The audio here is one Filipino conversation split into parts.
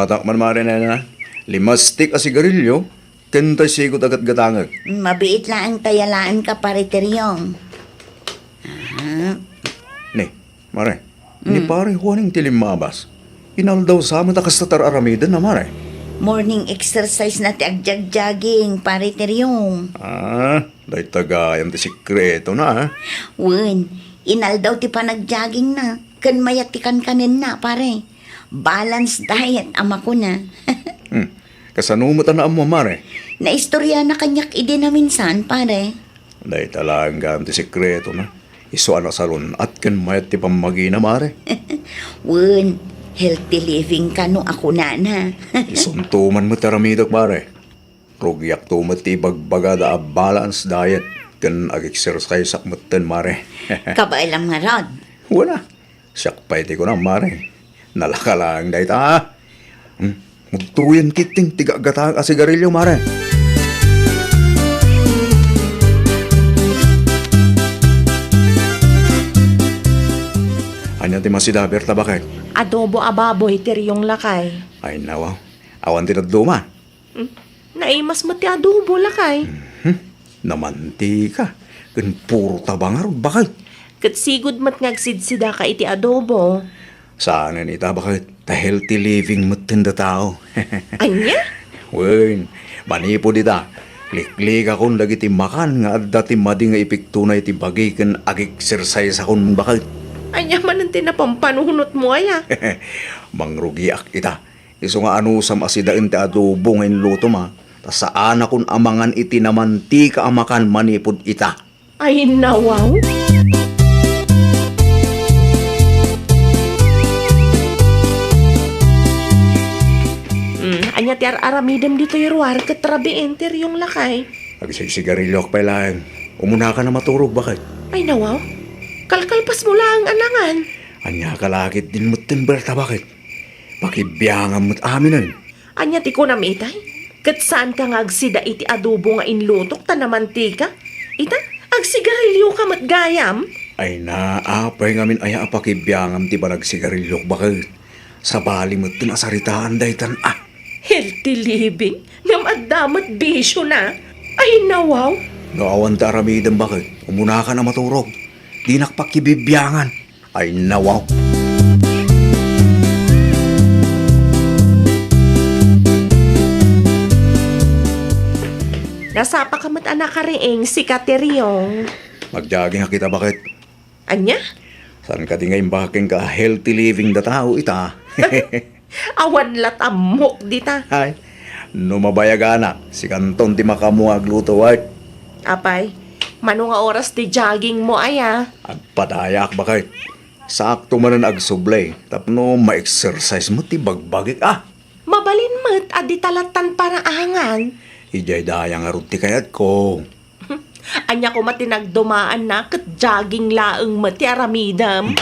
Matak man mare na. Limastik a sigarilyo. Kentay sigot agad gatangag. Mabiit lang ang tayalaan ka, pariteryong. Ni, mare. Ni pare huwaning tilimabas. Inaldaw sa amin takas tatar aramidan na mare. Morning exercise na ti agjag-jogging, pariteryong. Day tagayan ti sikreto na. Wen, inaldaw ti panag-jogging na. Kan mayatikan kanin na, pare. Balanced diet, ama ko na. Kasanumatan na mo mare. Naistorya na kanyak idi na minsan, pare. Day talagang ti sikreto na. Iso anak salon at kan mayat ti pamagina mare. Wen, healthy living ka no ako na. Isuntuman mo taramidok mare. Rugyak tumat ti bagbagada a balance diet. Kan ag-exercise akmutan mare. Kabailam nga rod. Wala. Siyak pa iti ko na mare. Nalaka lang day ta. Magtuyan kiting tigagatang a sigarilyo mare. Anya ti masidaber ta bakit? Adobo ababoy tiryong lakay. Ay nawaw. Awan ti nagduma. Naimas mo ti adobo lakay. Namanti ka. Kan puro tabangar bakit? Kat sigud mat ngagsidsida ka iti adobo. Saan ni ta bakit? Ta healthy living matinda tao. Anya? Wen, manipo dita. Liklik akong dagiti makan nga adda ti madi nga ipiktunay ti bagay ken ag-exercise akong bakit. Anya man ang tinapampanuhunot mo aya. Mangrugiak ita. Iso nga anusam asidain ti adobo nga inluto ma. Ta saan akong amangan iti naman ti kaamakan manipod ita. Ay nawaw. Anya ti aramidem dito yung katrabi enter yung lakay. Agsigarilyo pa lang. Umuna ka na maturog bakit? Ay nawaw. Kalkalpas mo lang anangan. Anya kalakit din mo timberta bakit? Pakibiyangan mo't aminan. Anya ti ko na mitay. Kat saan ka nga agsida iti adobo nga inlutok ta na mantika? Ita, agsigarilyo ka mat gayam. Ay naapay ngamin aya pakibiyangan ti panagsigarilyo bakit? Sa bali mo't tinasaritaan daytan Healthy living? Ngam addamat bisyo na? Ay nawaw. Naawan ta aramidan bakit? Umuna ka na maturog. Di nakpakibibiyangan. Ay nawaw. Nasapa ka mat anak ka riing si Kateryong. Magjogging kita bakit? Anya? Saan ka di ngayon baking ka healthy living da tao ita? Awan latamok dita. Ay, numabayaga si Kanton ti makamu agluto ay. Apay, mano nga oras ti jogging mo aya? Agpadayak bakit? Sakto man ang agsublay. Tapno ma-exercise mo ti bagbagik Mabalin mat adi talatan para angan. Ijay dayang arut ti kayat ko. Anya ko matinagdumaan na kat jogging laeng mat ti aramidam.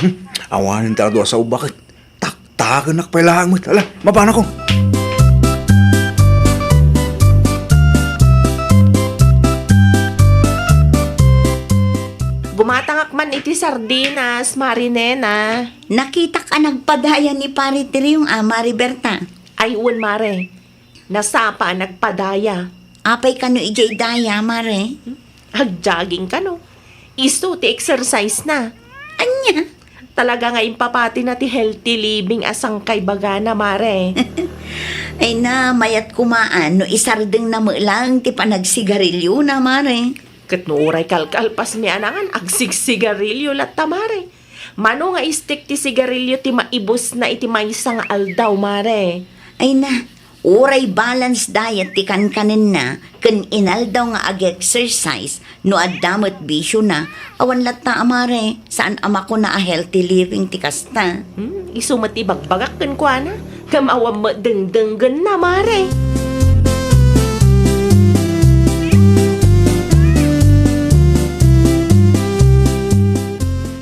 Awanin ta doon sa bakit? Taktakan nakpailangan mo. Ala, mabana ko. Gumatangak man iti sardinas, marinena. Nakita ka nagpadaya ni pariteryong, Mariberta. Ay un mare, nasapa nagpadaya. Apay ka no ijay daya, Mare. Agjogging ka no. Isto ti exercise na. Anya? Talaga nga impapati na ti healthy living asang kay bagana mare. Ay na, mayat kumaan no isardeng na mo lang ti panagsigarilyo na, Mare. Kat no uray kalkalpas mi anangan agsigsigarilyo latta mare. Mano nga istik ti sigarilyo ti maibos na iti maysang aldaw mare. Ay na, uray balance diet ti kankanin na, kan inaldaw nga ag-exercise, no adamot bisyo na, awan latta, Mare, saan ama ko na a healthy living ti kasta. Isumat ibagbagak kan kwa na. Kamawam mo dengdenggan na mare.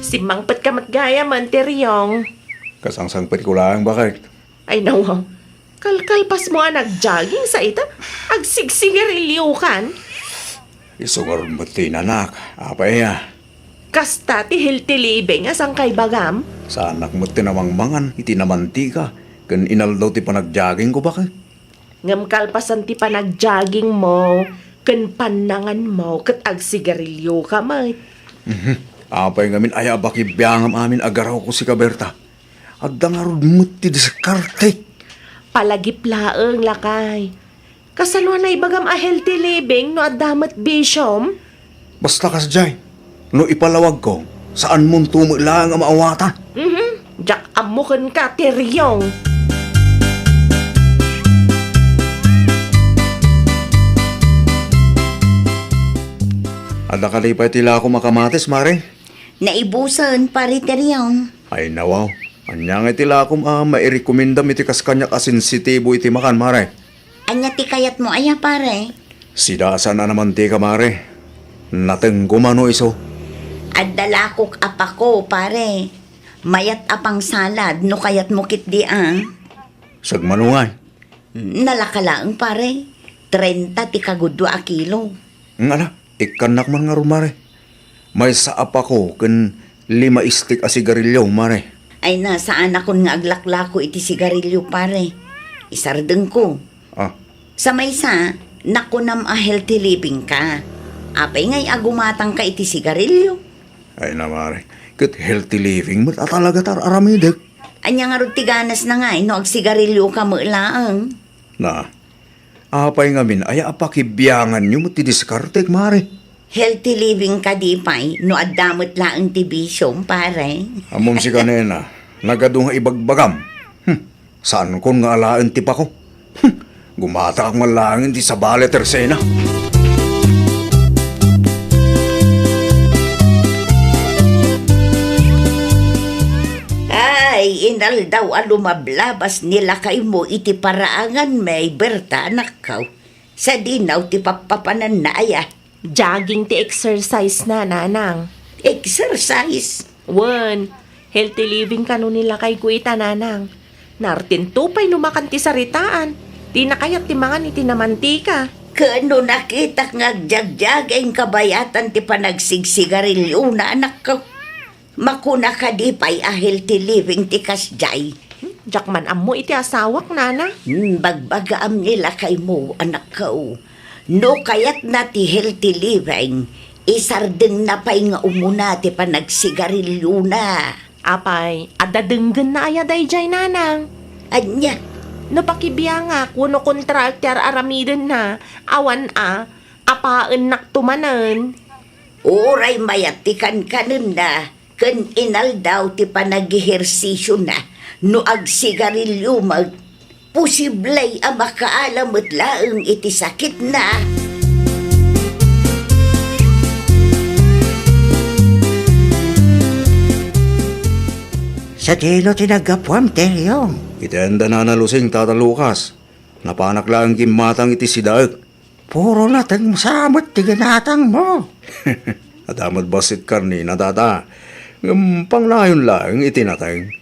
Simangpat ka matgaya man tiryong. Kasangsangpit ko lang bakit? Ay nawa, kalkalpas mo nagjogging sa ita. Agsigsigarilyo kan. Isungar mo tinanak. Apay Kasta ti healthy living asang kay bagam. Sa anak mo tinamangmangan, itinamanti ka. Kan inaldaw ti panagjogging ko bakit? Ngam kalpasan ti panagjogging mo, kan panangan mo, kat agsigarilyo ka, mat. Apay ngamin ay abakibiyangam amin agaraw ko si Kaberta. At dangarod mo ti diskarte. Palagiplaeng lakay. Kasaluan na ibagam a healthy living no adamat bisyom. Basta kasjay, no ipalawag ko, saan mong tumula ang maawatan? Jak amukan ka, tiryong. Ada kalipay tila ako makamatis, Mare. Naibusan pariteryong. Ay nawaw, anya nga tila ako mairekomendam iti kaskanya kasensitibo iti makan, Mare. Anya ti kayat mo aya pare. Sidasa na naman ti ka, Mare. Nateng gumano iso. Adala kok apako pare. Mayat apang salad no kayat mo kit di ang. Sagmanungay. Nalakalaang pare. 30 ti kagudwa a kilo. Nga ikanak man nga ron, Mare. May saap ako kan 5 istik a sigarilyo, Mare. Ay nasaan akon nga aglaklako iti sigarilyo pare. Isardeng ko. Ah, Sa maysa, nakunam a healthy living ka. Apay ngay agumatang ka iti sigarilyo. ay na, Mare. Kat healthy living mo talaga tar aramidag. Anya nga ron tiganas na nga, no agsigarilyo ka mo ilaang. Na, apay ngamin ay apakibiyangan nyo mo ti diskartek, Mare. Healthy living ka di pay, no adamot laang ti bisyong pare. Amom si kanena, nagado nga ibagbagam. Saan kon nga alaan ti pa ko? Gumata kang malangin ti sa bale tersena. Ay, inal daw alumablabas nila kay mo iti paraangan may berta nakaw. Sa dinaw ti papapanan na aya. Jogging ti exercise na, nanang. Exercise. Wan, healthy living ka no nila kay kuita, nanang. Nartin tupay numakan ti saritaan. Di na kayat ti mangan iti namantika. Kano nakita nga agjagjagay kabayatan ti panagsigsigarilyo na anak ko. Makuna ka di pa'y a healthy living ti kasjay. Jakman ammo iti asawak, nana. Bagbagaam nila kay mo, anak ko. No kayat na ti healthy living, isardeng na pa'y nga umuna ti panagsigarilyo na. Apay, adadenggan na aya dayjay, nanang. Anya, Napakibiyanga, kuno kontrakter aramiden na. Awan apaan naktumanan. oray mayatikan kanin na, ken inal daw ti panagihersisyo na, no agsigarilyo mag, posiblay ang makaalamot laeng iti sakit na. Sa tilo tinagapwam, Teryong. Itenda na nalusing, Tata Lucas. Napanak lang gimatang iti sidaag. Puro latang samot tiganatang mo. Adamad basit karni na, Tata. Panglayon lang itinatang.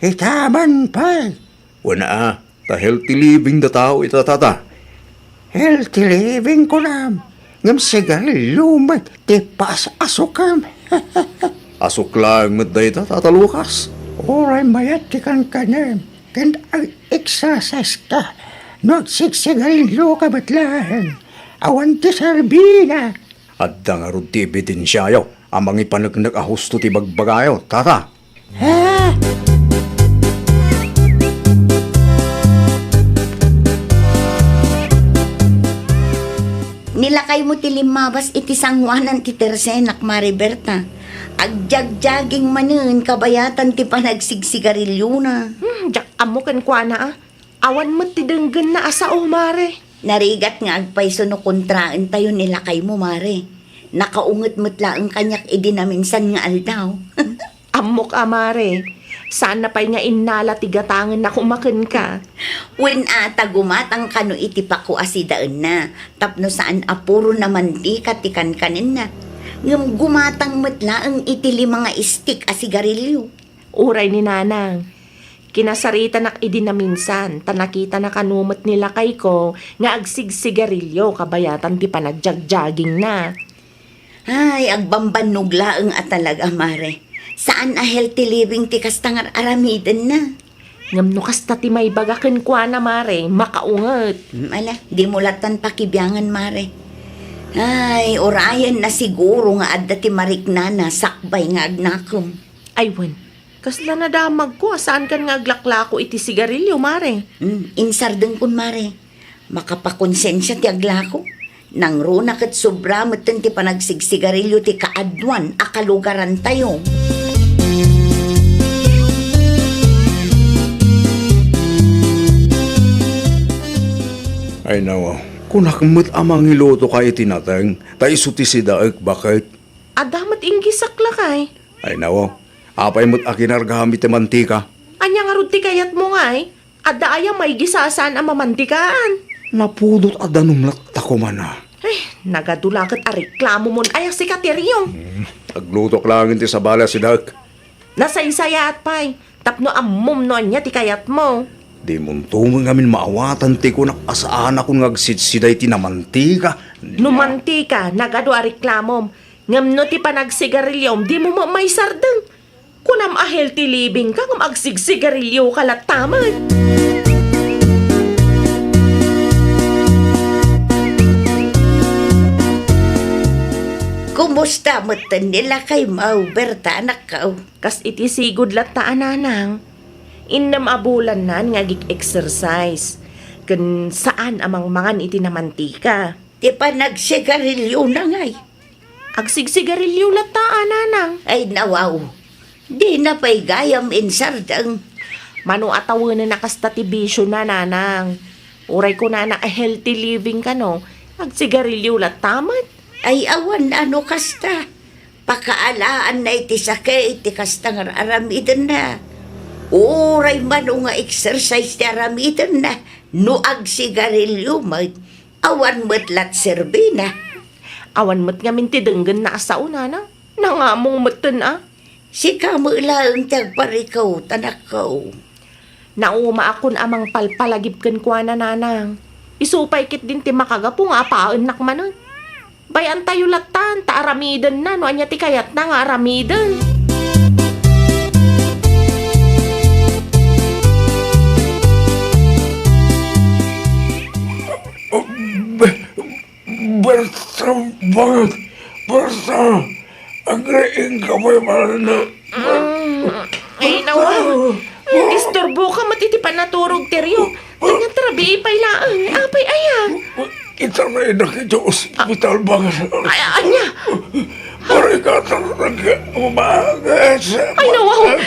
Itaman pa. Wana ta healthy living da tao ita, Tata. Healthy living ko nam. Ngam sigarilyo mat tipas asukam. Asok lang maday ta, Tata Lucas. Oray mayat tikan kanem. Kan exercise ka. Nagsiksigarilyo ka batlahan. Awan ti sarbina. Adda nga ron ti ebidensyayo. Amang ipanagnak ahusto ti bagbagayo, Tata. Ha? Nilakay mo ti limabas iti sangwanan ti tersenak Mariberta. Agjagjaging manen kabayatan ti panagsigsigarilyo na. Jak amo kan kwa na Awan mo ti denggan na asa mare. Narigat nga agpayso no kontraan tayo nilakay mo, Mare. Nakaungot mo't laang kanyak idinaminsan nga aldaw. Amok mare. Sana pa'y nga inala tigatangan na kumakan ka. When ata gumatang kano iti pako asidaan na, tapno saan apuro naman di katikan kanin na. Ngam gumatang mo't laang iti 5 istik asigarilyo. Uray ni nanang. Kinasarita nak idinaminsan, tanakita na kanumot nila kay ko, nga agsigsigarilyo kabayatan ti panagjagjaging na. Ay, agbambanog laang at talaga, Mare. Saan a healthy living ti kastangar aramiden na? Ngam no kasta ti may bagakan kwa na mare, makaunget. Ala, di mo latan pakibyangan, mare. Ay, orayan na siguro nga adda ti mariknana, sakbay nga agnakom. Ay, wen. Kasla na damag ko, saan kan nga aglaklako iti sigarilyo, mare? Insardeng kun, mare. Makapakonsensya ti aglako. Nang runa kat sobra matan ti panagsigsigarilyo ti kaadwan, akalugaran tayo. Ay nawa, kunakmat amang iloto ka itinateng, ta isuti si daek bakit? Adamat inggi sakla kay. Ay nawa, apay mo't akinargamit ti mantika. Anya nga rod ti kayat mo ngay. Adda aya may gisasan ang mamantikaan. Napudot adanum latta ko man na. Nagadulakot a reklamo mon ay si Kateryong. Aglutok lang ti sa bala si daek. Nasaysaya at pay. Tapno amom no anya ti kayat mo. Di muntungan ngamin maawatan ti ko nakasaan akong ngagsitsiday ti namantika. Numantika, nagado a reklamom. Ngam no ti panagsigarilyo, di mo may sardeng. Kunam a healthy living ka, ngam agsigsigarilyo kalataman. Kumusta matan nila kay Mau, Berta, anak ka? Kas iti sigod lataan nanang. Innam abulan na nga exercise. Kan saan amang mangan iti namantika. Di pa nagsigarilyo na ngay. Agsigsigarilyo lataan nanang. Ay nawaw, di na pa'y gayam insardang. Mano atawin na nakastativisyo na nanang. Uray ko na a healthy living ka no. Agsigarilyo lataman. Ay awan ano kasta. Pakaalaan na iti sakay iti kasta nga aramidan na. Uray man nga exercise ti aramidan na. No agsigarilyo mag. Awan mo't lat serbina. Awan mo't nga mintidenggan na asauna na. Nangamong matan ah. Si kamo ilaang tagparikaw tanakaw. Nauma akon amang palpalagip ken kwa na nanang. Isupay kit din ti makagapo nga paan nakmanan. Bayan tayo latan, ta aramidan na, no anya ti kayat na nga aramidan. Berta banget. Berta. Agrein ka may marana. Ay, nawa. Istorbo ka matitipan na turog teryo. Kanya trabi ipay laang, apay aya. Itaray na kita ospital banget. Ay, anya. Marika talaga umagas. Ay, nawa.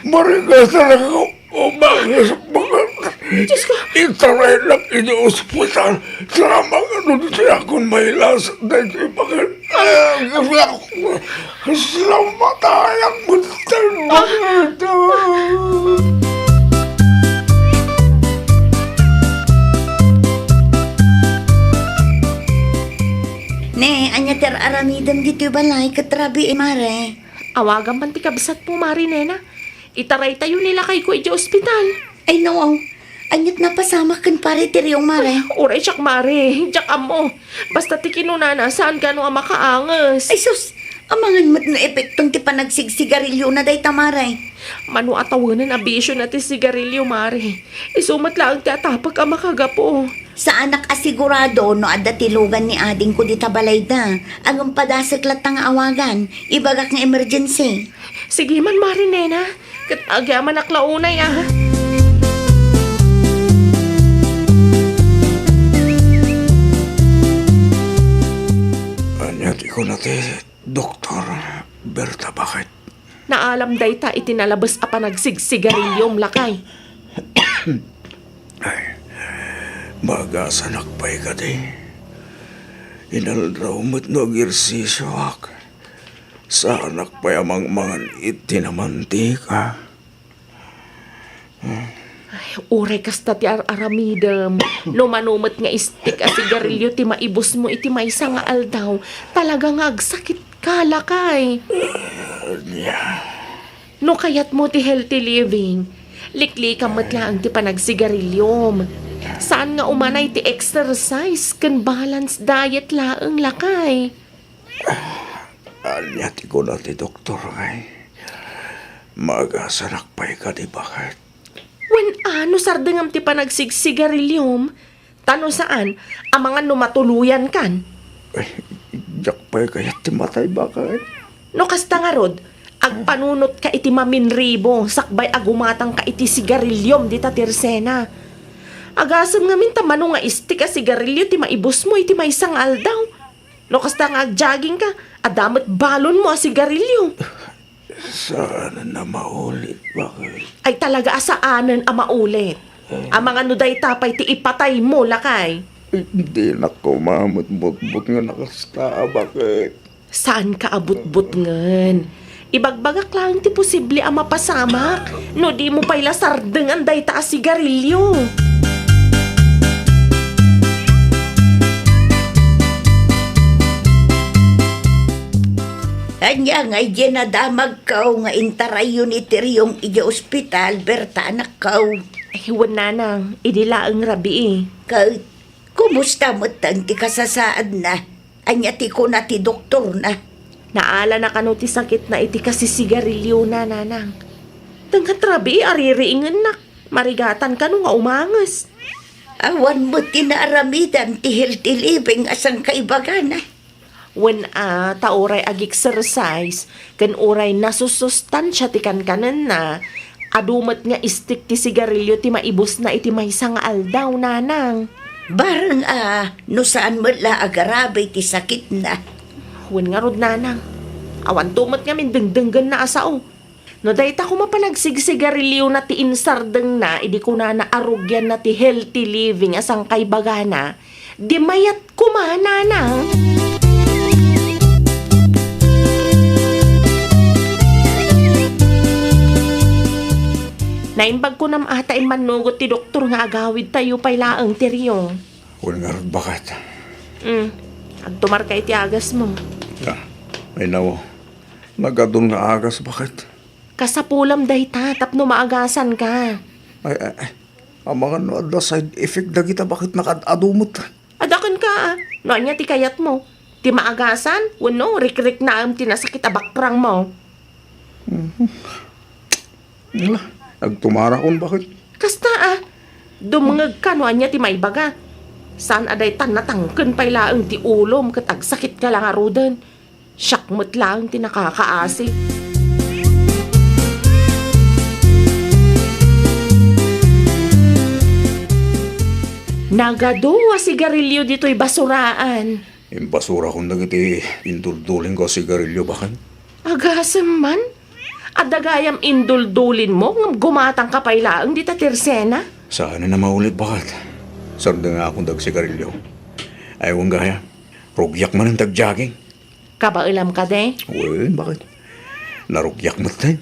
Marika talaga umagas banget. Diyos ko. Itaray na kita ospital. Sama nga nun siya kung may lasa na siya banget. Salamat tayang muntan banget. Ne, anya ter aramidam dito balay katrabi mare. Awagan man ti kabsat po, Marinena. Itaray tayo nila kay ko iti ospital. Ay nawaw, anyat na pasama kan pare tiryong mare. Uray, tsak mare. Tsak amo. Basta ti kinunana, saan ka no ang makaangas? Ay sus, amangan mo't na epektong ti panagsigsigarilyo na day tamare. Mano atawanan a bisyo na ti sigarilyo, mare. Isumat lang ti atapak ang makagapo. Sa anak asigurado no adda tilugan ni ading ko di tabalay da. Ang padasag latang awagan, ibagak nga emergency. Sige man, Marinena. Kat agyaman naklaunay ah. Anyat iko na ti, Doktor Berta bakit? Naalam day ta itinalabas a panagsigsigarilyom lakay. Magasanak pa'y ka di. Inaldaw mo't nag-ersisyo ak. Sa anak pa'y amang mangan itinamantika. Uray kasta ti aramidam. Numanumat nga istik a sigarilyo ti maibos mo iti maysa nga aldaw. Talaga nga agsakit ka lakay. No kayat mo ti healthy living. Likli ka matlaang ti panagsigarilyom. Saan nga umanay ti exercise kan balance diet laang lakay? Anyat iko na ti, Doktor ay. Magasanak pa'y ka di bakit? Wen ano sardengam ti panagsigsigarilyom? Tano saan? Ang mga numatuluyan kan? Ay, jak pa kaya ti matay bakit? No kasta nga rod, agpanunot ka iti maminribo, sakbay agumatang ka iti sigarilyom di ta tirsena. Agasam nga minta mano nga isti ka sigarilyo ti maibos mo iti maisang aldaw. No kasta nga agjogging ka, adamot balon mo a sigarilyo. Sana na maulit, bakit? Ay talaga asaanan ang maulit. Ang mga nuday tapay ti ipatay mo lakay. Hindi na ko mamut-but nga nakasta, bakit? Saan ka abot-but ngan? Ibagbagak lang ti posible ang mapasamak. No di mo pa'y lasardeng ang day taas sigarilyo. Anya nga itinadamag kaw nga intarayon itiryong iti ospital, berta anak kaw. Ay, huwan nanang, idila ang rabi eh. Ka, kumusta mo tan ti kasasaad na? Anya ti ko na ti doktor na. Naala na kano ti sakit na iti kasi sigarilyo na nanang. Tangkat rabi, aririingan nak. Marigatan ka nung nga umangas. Awan mo tinaramidan ti healthy living asang kaibaga na. When taoray ag-exercise, kan oray nasusustansya ti kankanan na, adumat nga istik ti sigarilyo ti maibos na iti maysang aldaw nanang. Barang no saan mo la agarabe ti sakit na. Huwag nga rod nanang. Awan tumat nga min dengdenggan na asao. No dahit ako mapanagsigsigarilyo na ti insardeng na, idi ko na naarugyan na ti healthy living asang kay bagana, di mayat kumananang. Naimbag ko nam ata manugot ti doktor nga agawid tayo pay laang tiryong. Huwag nga rin bakit? Agtumar ka iti agas mo. Ay nawo, nagadun nga agas, bakit? Kasapulam day ta, tapno maagasan ka. Ay, ang mga no, ada side effect na kita, bakit nakadumot? Adakan ka noan niya ti kayat mo. Ti maagasan, wano, rik-rik na ang tinasakit abakprang mo. Wala, nagtumara kon, bakit? Kasta dumungag ka noan niya ti maibaga. Saan aday tan natangken pay laang ti ulom ket agsakit ka lang arudan. Syakmot lang ti nakakaasi. Nagaduwa sigarilyo dito'y basuraan. Yung basura kong nagiti indulduling ko sigarilyo, bakit? Agasam man? Adagayam induldulin mo ngam gumatang ka pay laang di ta tirsena? Sana na maulit, bakit? Sarda nga akong dagsigarilyo. Ayaw gaya, rugyak man ang tagjogging. Kabailam ka de? Well, bakit? Narugyak mo tayo.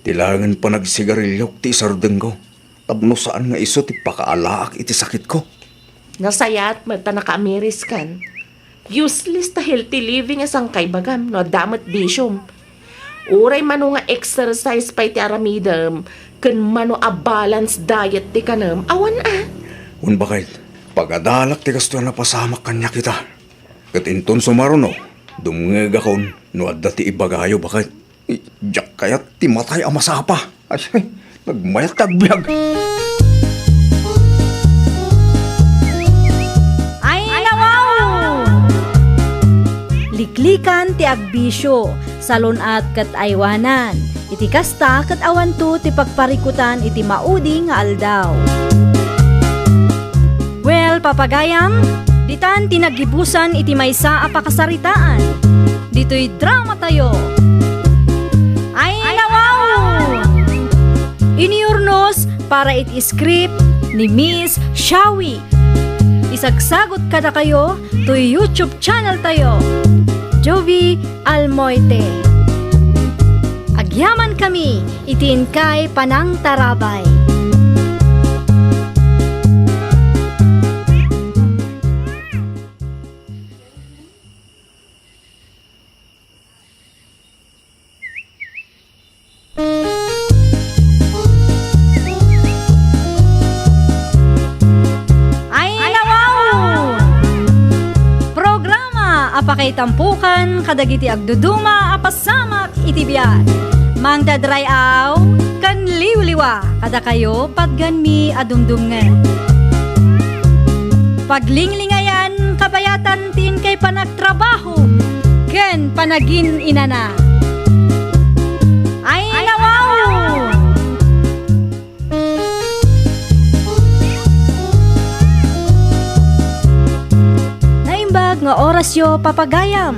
Tilangan pa nagsigarilyo ti sardeng ko. Tapno saan nga iso ti pakaalaak iti sakit ko. Nasayat mo ta naka-amiris kan. Useless ta healthy living asang kay bagam no damat bisyom. Uray mano nga exercise pay ti aramidam ken mano a balance diet ti kanam awan Un bakit? Pagadalak ti kasto na pasamak kanya kita. Kat inton sumaruno, dumungeg akon no adda ti ibagayo, bakit? Diyak kayat ti matay ang masapa. Ay, nagmayat tagbiag. Ay, nawaw! Liklikan ti agbisyo, salon at kat aywanan. Iti kasta kat awanto ti pagparikutan iti maudi nga aldaw. Well, papagayam, ditan tinagibusan iti maysa a pakasaritaan. Dito'y drama tayo. Ay, nawaw! Iniurnos para iti script ni Miss Shawi. Isagsagot kada kayo to YouTube channel tayo, Jovi Almoite. Agyaman kami, itin kay Panang Tarabay. Apakay tampukan, kadagiti agduduma, apasamak, itibiyat. Mang dadrayaw, kan Pagliwliwa kada kayo pagganmi adumdumngan. Paglinglingayan kabayatan tin kay panagtrabaho ken panagin inana. Ay nawaw! Naimbag nga oras yo papagayam.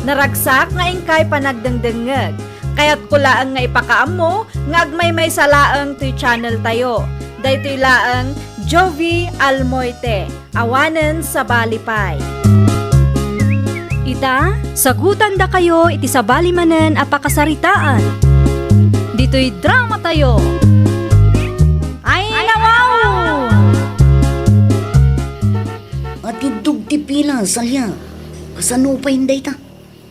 Naragsak nga ingkay panagdengdengeg. Kaya't kulaang nga ipakaam mo, nga agmay salaang to'y channel tayo. Daytoy laang Jovi Almoite, awanen sa Balipay. Ita, sagutan da kayo iti sa balimanen apakasaritaan. Dito'y drama tayo. Ay nawaw! At idug ti pila, salya. Kasano pa hinday ta?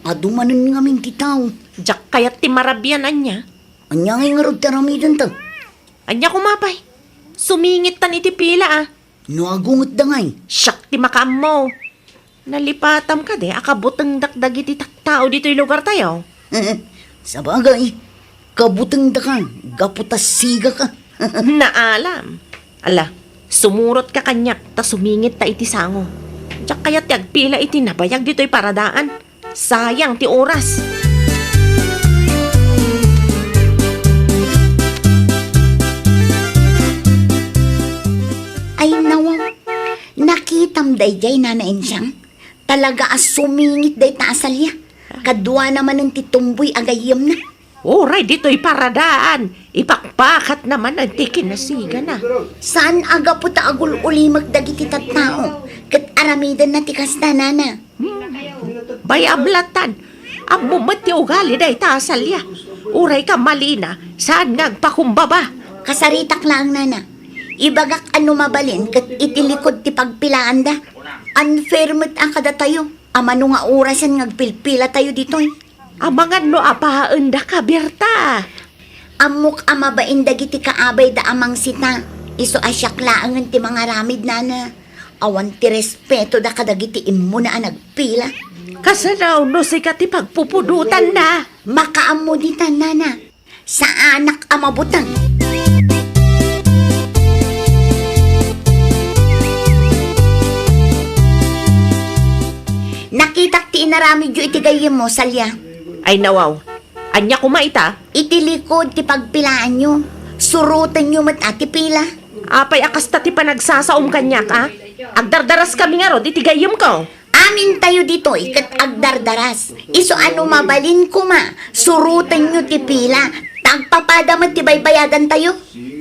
Adumanan ngamin ti tao. Jak kayat ti marabyanan niya. Anya ngay nga rod taramidan ta. Anya kumapay. Sumingit tan iti pila ah. No agungot da ngay. Siyak ti makaam mo. Nalipatam ka de, akabutang dakdag iti tao dito'y lugar tayo. Sa bagay, kabutang da ka, gaputas siga ka. Naalam. Ala, sumurot ka kanyak, ta sumingit ta iti sango. Jak kayat ti agpila iti nabayag dito'y paradaan. Sayang ti oras. Ay nawaw, nakitam dayjay nanain siyang. Talaga as sumingit day ta asalya. Kadwa naman ng titumboy agayam na. Oray, dito'y paradaan. Ipakpakat naman ang tikinasiga na. Saan aga po ta agul ulimag dagiti tattao? Kat aramidan na tikas na nana. Bay ablatan. Ang mumat ti ugali day tasalya. Uray ka malina. Saan ngagpakumbaba? Kasaritak lang nana. Ibagak ano mabalin kat itilikod ti pagpilaan da. Unfair mo't ang kada tayo. Amano nga orasan ngagpilpila tayo ditoy. Amangan no apaan da ka, Berta. Amok amabain dagiti kaabay da amang sita. Iso asyak laangan ti mga ramid nana. Awan ti respeto da kadagiti imo na nagpila. Kasanaw no sikat ti pagpupudutan na. Makaamo dita nana. Sa anak amabutang. Nakitak ti inaramid yu iti gayem mo, salya. Ay nawaw. Anya kumaita? Itilikod ti pagpilaan nyo. Surutan nyo mat ati pila. Apay akasta ti panagsasaom kanyak, ah? Agdardaras kami nga ro, itigayom ko. Amin tayo dito, ikat agdardaras. Iso ano mabalin ko ma. Surutan nyo ti pila. Tagpapadamat ti baybayadan tayo.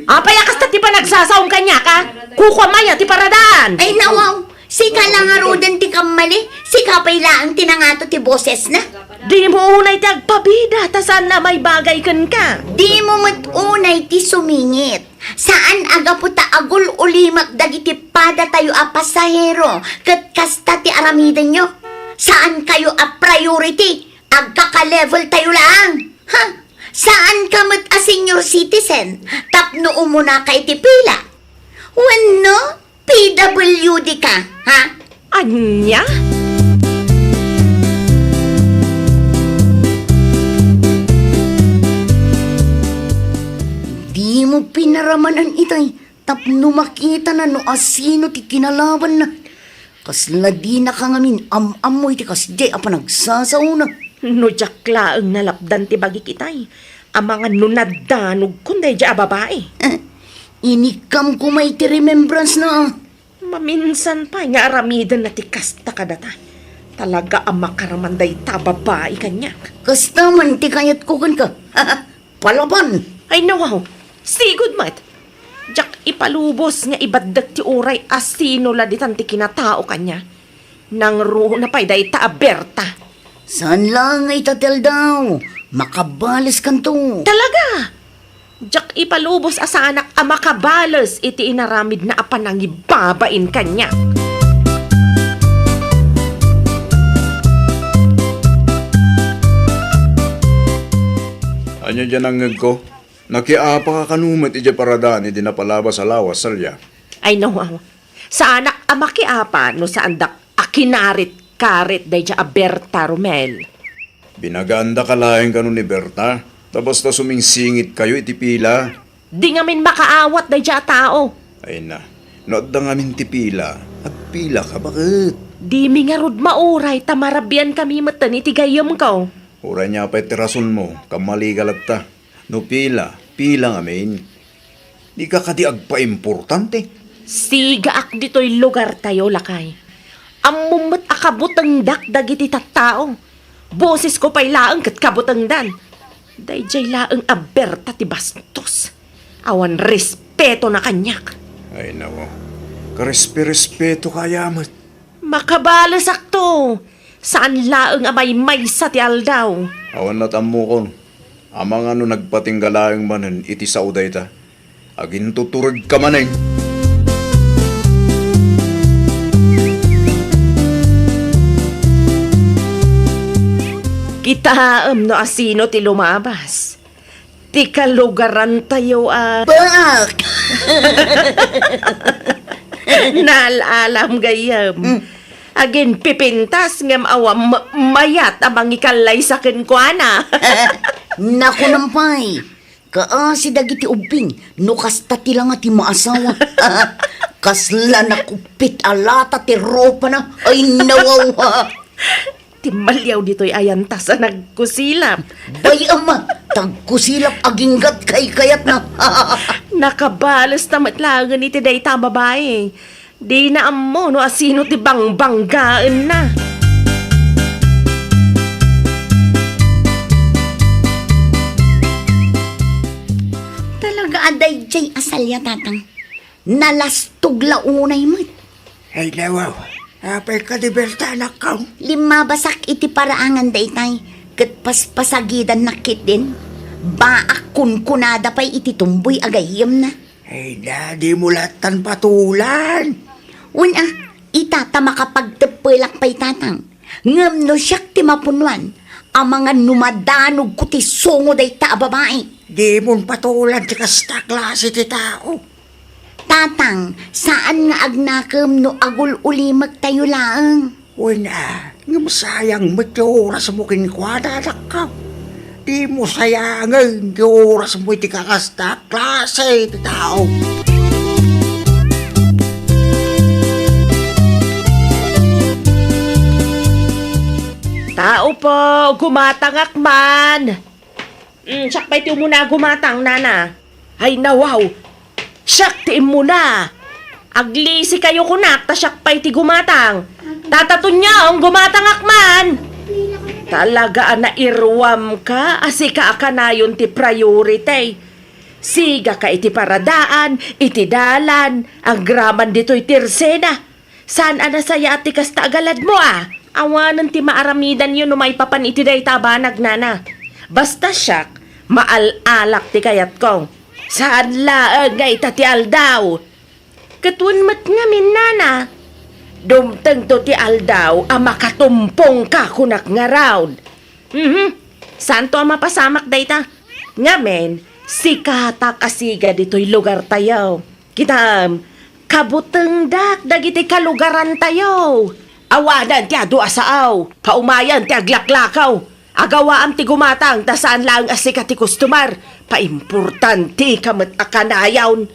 Apay akasta ti panagsasaom kanyak, ah? Kukwamaya ti paradaan. Ay nawaw, sika lang arudan ti kamali. Sika pa'y laang tinangato ti boses na. Di mo unay ti agpabida, ta saan na may bagay kan ka. Di mo matunay ti sumingit. Saan aga po ta agul ulimak dagiti pada tayo a pasahero kat kasta ti aramidan nyo? Saan kayo a priority? Agkaka-level tayo lang. Ha? Saan ka mat a senior citizen? Tapno umuna kay ti pila. Wano? PWD ka, ha? Anya? Di mo pinaramanan itay. Tapno makita na no asino ti kinalaban na. Kasla di na ka ngamin am-amoy ti kasdi apa nagsasauna. No jakla ang nalapdan ti bagi kitay. Ang mga nunadanog kunday di babae. Inikam ko may ti remembrance na. Maminsan pa nga aramidan na ti kasta kadata. Talaga ang makaramanday ta babae kanya. Kasta man ti kayat ko kan ka. Palaban. Ay nawaw, sigod mat. Jak ipalubos nga ibaddag ti uray asino la ditan ti kinatao kanya. Nang ruho na pa'y day ta Berta. Saan lang ay tatel daw? Makabalis kan to. Talaga! Jak ipalubos asa anak ang makabalos iti inaramid na apan ang ibabain kanya. Anya dyan ang ngag ko? Nakiapa ka kanumat iti paradaan iti napalaba sa lawas, salya. Ay nawaw, sa anak ang makiapa no sa andak akinarit karit day dya a Berta Romel. Binaganda ka laeng ka nun ni Berta. Tapos na sumingsingit kayo iti pila. Di nga min makaawat da dya tao. Ay na, nood nga min ti pila. At pila ka, bakit? Di mi nga rod mauray, tamarabyan kami matan itigayam ko. Ura niya pa'y tirason mo, kamali galata. No pila nga min. Di ka kadi agpa-importante. Siga ak dito'y lugar tayo, lakay. Amumat akabutang dakdag iti tattao. Boses ko pa'y laang kat kabutang dan. Dayjay laang aberta ti bastos. Awan respeto na kanyak. Ay nako, karespe-respeto kayamat. Makabalas akto. Saan laang amay may sa ti aldaw. Awan na tamo kon. Amang ano nagpatinggalaang manan iti sauday ta. Agin tuturog ka maneng. Kitaam no asino ti lumabas. Ti kalugaran tayo Bak! Nalalam gayam. Agin pipintas ngam awam mayat amang ikalay sa kenkwana. Naku nampay. Si dagiti ubing, no kasta ti lang ti maasawa. Kasla na kupit alata ti ropa na, ay nawawa. Timbalyaw dito'y ayanta sa nagkusilap. Bay ama, tagkusilap aginggat kay kayat na. Nakabalas na matlagan iti dayta babae. Di na amo no asino ti bangbanggaan na. Talaga aday jay asalya tatang. Nalastog launay mo't. Ay nawaw, apay ka di belta anak ka. Lima basak iti paraangan daytay. Kat paspasagidan nakit din. Baak kunkunada pa'y iti tumboy agayim na. Ay na, di mo latan patulan. Una, itata makapagtepelak pa'y tatang. Ngam no siyak ti mapunwan. Ang mga numadanog ko ti songo day ta babae. Di mo patulan ti kasta klase ti tao. Tatang, saan nga agnakam no agul ulimag tayo laang? Una, ngam sayang mo ti oras mo kinkwada anak ka. Di mo sayangan ti oras mo ti kakasta klase ti tao. Tao po, gumatangak man. Siyak pa'y ti muna gumatang, nana. Ay nawaw, siyak ti muna. Aglisi kayo kunak, ta siyak pa'y ti gumatang. Tatatun niya ang gumatangak man. Talaga na irwam ka, asi ka akanayon ti priority. Siga ka iti paradaan, iti dalan, ang graman dito'y tirsena. Saan anasaya at ti kasta agalad mo Awanan ti maaramidan yun no may papan iti day tabanag nana. Basta siyak, maalak ti kayat ko. Saan laag nga itati aldaw? Katun mat nga min nana. Dumteng to ti aldaw, makatumpong ka kunak nga round. Saan to mapasamak day ta? Nga men, sikata kasiga dito'y lugar tayo. Kitam, kabuteng dagiti kalugaran tayo. Awanan ti adu asaaw, paumayan ti aglaklakaw. Agawaam ti gumatang, ta saan lang asika ti kustumar. Paimportanti kamat akanayawn.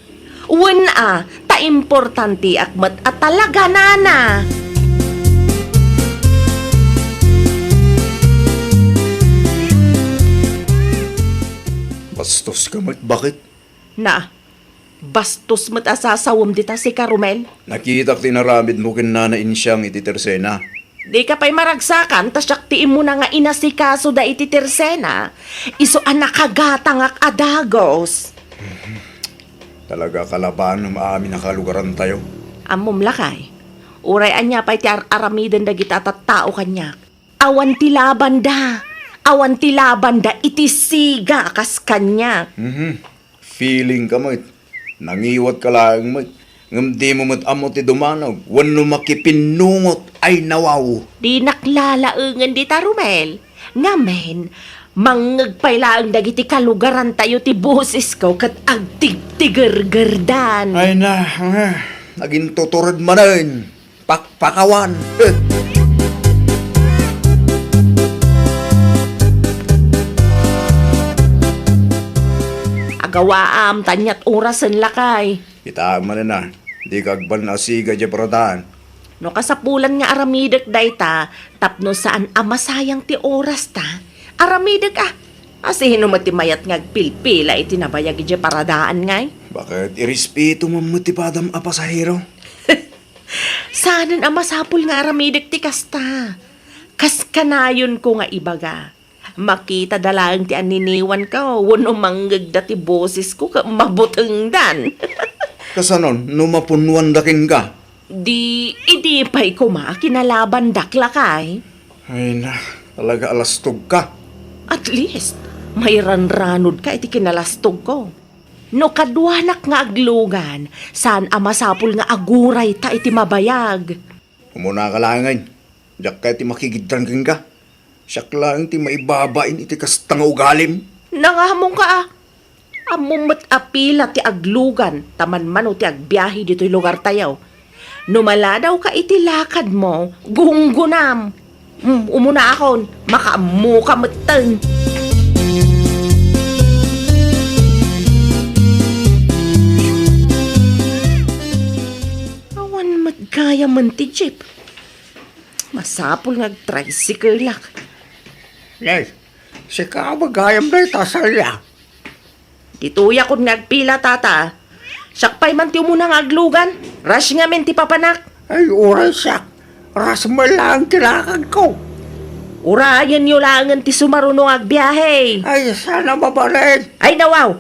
Ta importanti akmat at talaga nana. Bastos ka mat, bakit? Na, bastos mat asasawam dita si Carmel. Nakita tinaramid mo kinanain siyang iti tersena. Di ka pa'y maragsakan, tasyak tiin mo na nga inasikaso da iti tersena. Iso anakagatangak adagos. Talaga kalaban ng maamin na kalugaran tayo. Amom lakay. Uray anya pa'y ti aramiden da gita tattao kanyak. Awan ti laban da. Awan ti laban da iti siga kas kanyak. Feeling ka mat. Nangiwat ka lang mat. Ngam di mo mat amo ti dumanog. Wano makipinungot ay nawaw. Di naklalaengan di tarumel. Ngamen, mangagpailaang dagiti kalugaran tayo ti boses ko kat agtig-tigergerdan. Ay na, naging tuturod manan. Pakpakawan. Agawaam, tanyat orasan lakay. Kita man na, di kagban na siga dya paradaan. No kasapulan nga aramidek dayta, tapno saan amasayang ti oras ta. Aramidek Asihin mo ti mayat ngagpilpila iti nabayag iti paradaan ngay. Bakit irespeto mo matipadam a pasahero? Saanan amasapul nga aramidek ti kasta. Kas kanayon ko nga ibaga. Makita dalang ti aniniwan ka, wano manggagda ti boses ko ka mabuteng dan. Kasanon, numapunwan daking ka. Idi pa'y kuma, kinalaban dakla kay. Ay na, talaga alastog ka. At least, may ranranod ka iti kinalastog ko. No kadwanak nga aglugan, saan amasapul nga aguray ta iti mabayag. Umuna ka langay, diyak ka iti makikidran king ka. Siyak lang ti maibabain iti kastang ugalim. Nangahamong ka Amumat apila ti aglugan, taman man o ti agbiyahe dito'y lugar tayaw. Numala daw ka iti lakad mo, gunggunam. Umuna akon, makaamu ka mateng. Awan magkaya man ti jeep. Masapul ngag-tricycle lak. Nay, si kabagayam na itasalya. Tituya kon ngagpila tata. Sakpay man ti umuna nga aglugan. Rush nga men ti papanak. Ay, oras siya. Ras mo lang kilakad ko. Urayan nyo langan ti sumarunong agbiyahe. Ay, sana mabalin. Ay nawaw.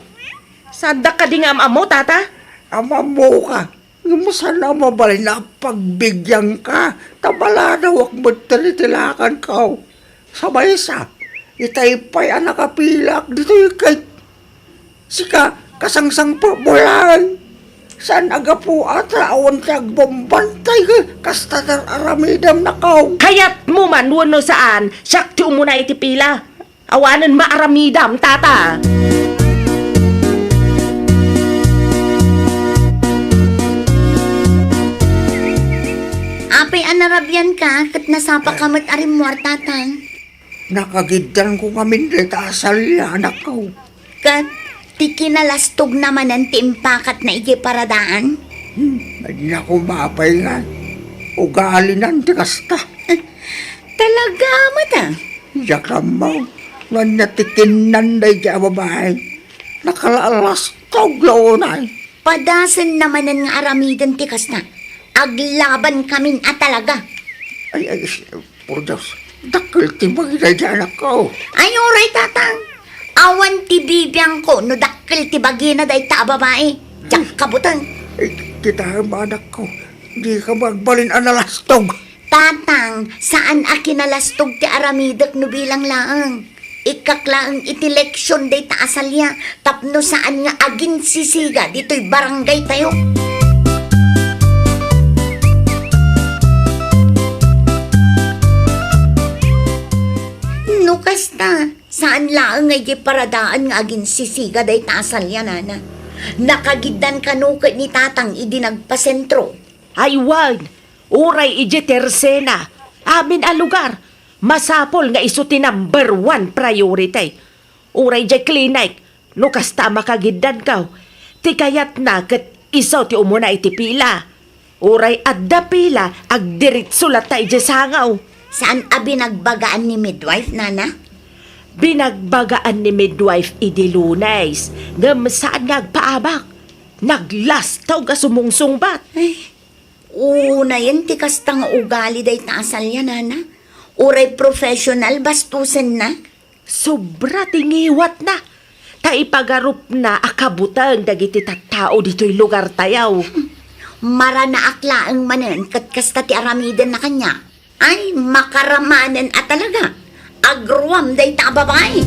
Sadak ka di nga amo tata. Ama mo ka. Yung sana mabalin na pagbigyan ka. Tabala na wak mo tinitilakan ko. Sabay sa. Itaypay ang nakapilak. Dito yung kay sika, kasangsang pabulan. Saan aga po at raon kag bombantay kasta aramidam na kaw. Kayat mo man wano saan. Siyak ti umuna iti pila. Awanan maaramidam tata. Apay anarabyan ka, kat nasapa kamat arimuar tatang. Nakagiddan ko kami dito asalya anak ko. Kat, ti kinalastog naman ang timpakat na igi paradaan. Hindi ako mapay nga. Ugali ng tikasta. Talaga, mata. Yakam mo. Nanyatikin nanday kaya babae. Nakalaalastog launay. Padasan naman ang aramidan ti kasta. Aglaban kamin at talaga. Ay, por Diyos. Dakil tibag na dyan ako. Ay, oray tatang. Awan ti bibiyang ko, no dakil ti bagina day ta babae. Diyak kabutan. Ay, kita ang anak ko. Hindi ka magbalin analastog. Tatang, saan akinalastog ti aramidak no bilang laang? Ikaklaang iti leksyon day ta asalya. Tapno saan nga agin sisiga dito'y barangay tayo. No kasta, saan laang ngay paradaan nga agin sisiga day ta asalya nana? Nakagidan kanukat ni tatang idi nagpasentro. Ay wag. Uray ije tersena. Amin a lugar. Masapol nga iso ti number 1 priority. Uray ije clinic. No kasta makagidan ka. Ti kayat na kat iso ti umuna iti pila. Uray adda pila agdiritso latay ije sangaw. Saan abi nagbagaan ni midwife, nana? Binagbagaan ni midwife idi Lunes. Ngam saan nga agpaabak. Naglastaw ka sumungsungbat. Ay, una yan ti kastang ugali day taasal yan, nana. Uray professional, bastusen na. Sobra tingiwat na. Taipagarup na akabutang dagiti tattao dito'y lugar tayaw. Mara na aklaang manen kat kasta ti aramidan na kanya. Ay, makaramanan at talaga. Agruam day ta babae.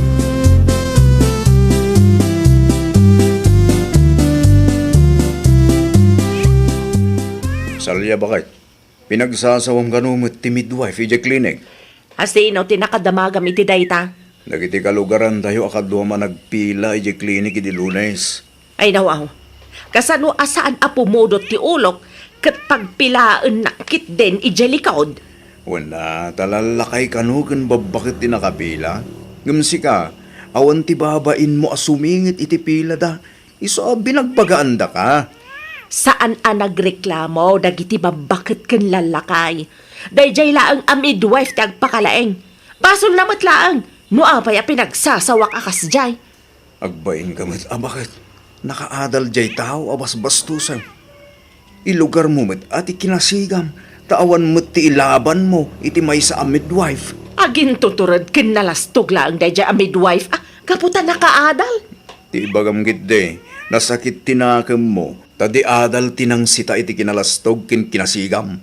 Salya bakit? Pinagsasawang ganumot ti midwife ije clinic. Asino tinakadamagam iti dayta. Nagiti kalugaran tayo akadwa man nagpila ije clinic iti Lunes. Ay nawaw. Kasano asaan apumodot ti ulok kat pagpilaan nakit den ije likod. Wala, talalakay kanugan babakit ti nakapila. Gamsi ka, awan ti babain mo asumingit iti pila da. Iso binagbagaan da ka. Saan nagreklamo, dagiti babakit ken lalakay. Dayjay laang a midwife ti agpakalaeng. Basol namat laang, no apay a pinagsasawak akas jay. Agbain gamit, bakit? Nakaadal jay tao, abas bastusan. Ilugar mo met at ikinasigam, taawan mo't ti ilaban mo, iti may sa midwife. Agin tuturad ken nalastog laang dayjay a midwife. Kaputan nakaadal. Ti ibagam gitde, nasakit tinakam mo, tadi adal tinang sita iti kinalastog kin kinasigam.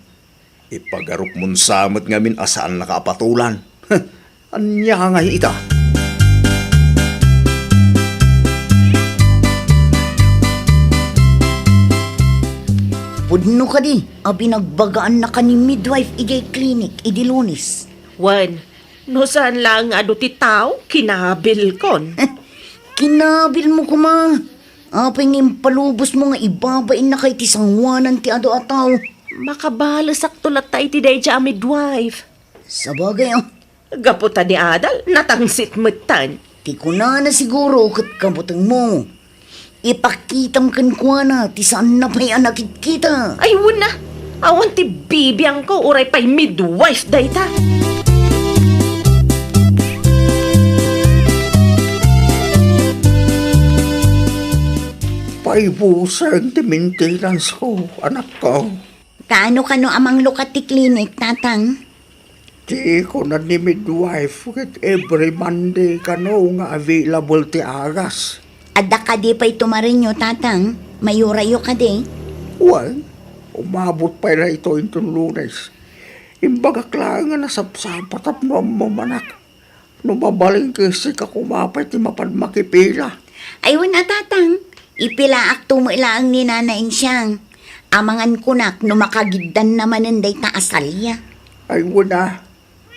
Ipagarok mon samot ngamin asaan nakaapatulan. Anya nga ita. Pudno ka di, binagbagaan na ka ni midwife ijay clinic, idi Lunes. Wan, no saan lang ado ti tao, kinabil kon. Kinabil mo kuma. Apay ngayong palubos mo nga ibabain na kay ti sangwanan ti ado ataw. Makabalasak tulat tayo ti dayja a midwife. Sabagay Gaputa ni Adal, natangsit mutan. ti ko na siguro kat kabutang mo. Ipakitam kan kwa na, ti saan na pa'y anakit kita. Ay, wala. Awan ti bibiyang ko, uray pa'y midwife dayta. Paibusan ti maintenance ko, anak ko. Kaano kano amang lukat ti clinic, tatang? Di ko na ni midwife ket every Monday kano nga available ti agas. Adda ka di pa'y tumarinyo, tatang. Mayurayo ka di. Well, umabot pa na ito itong Lunes. Imbaga klang nga nasapsapat at mamanak. Numabaling kasi ka kumapay ti mapan makipila. Ay, wala, tatang. Ipilaak tumuilaang ni nanain siyang. Amangan kunak no makagiddan naman day taasalya. Ay wala.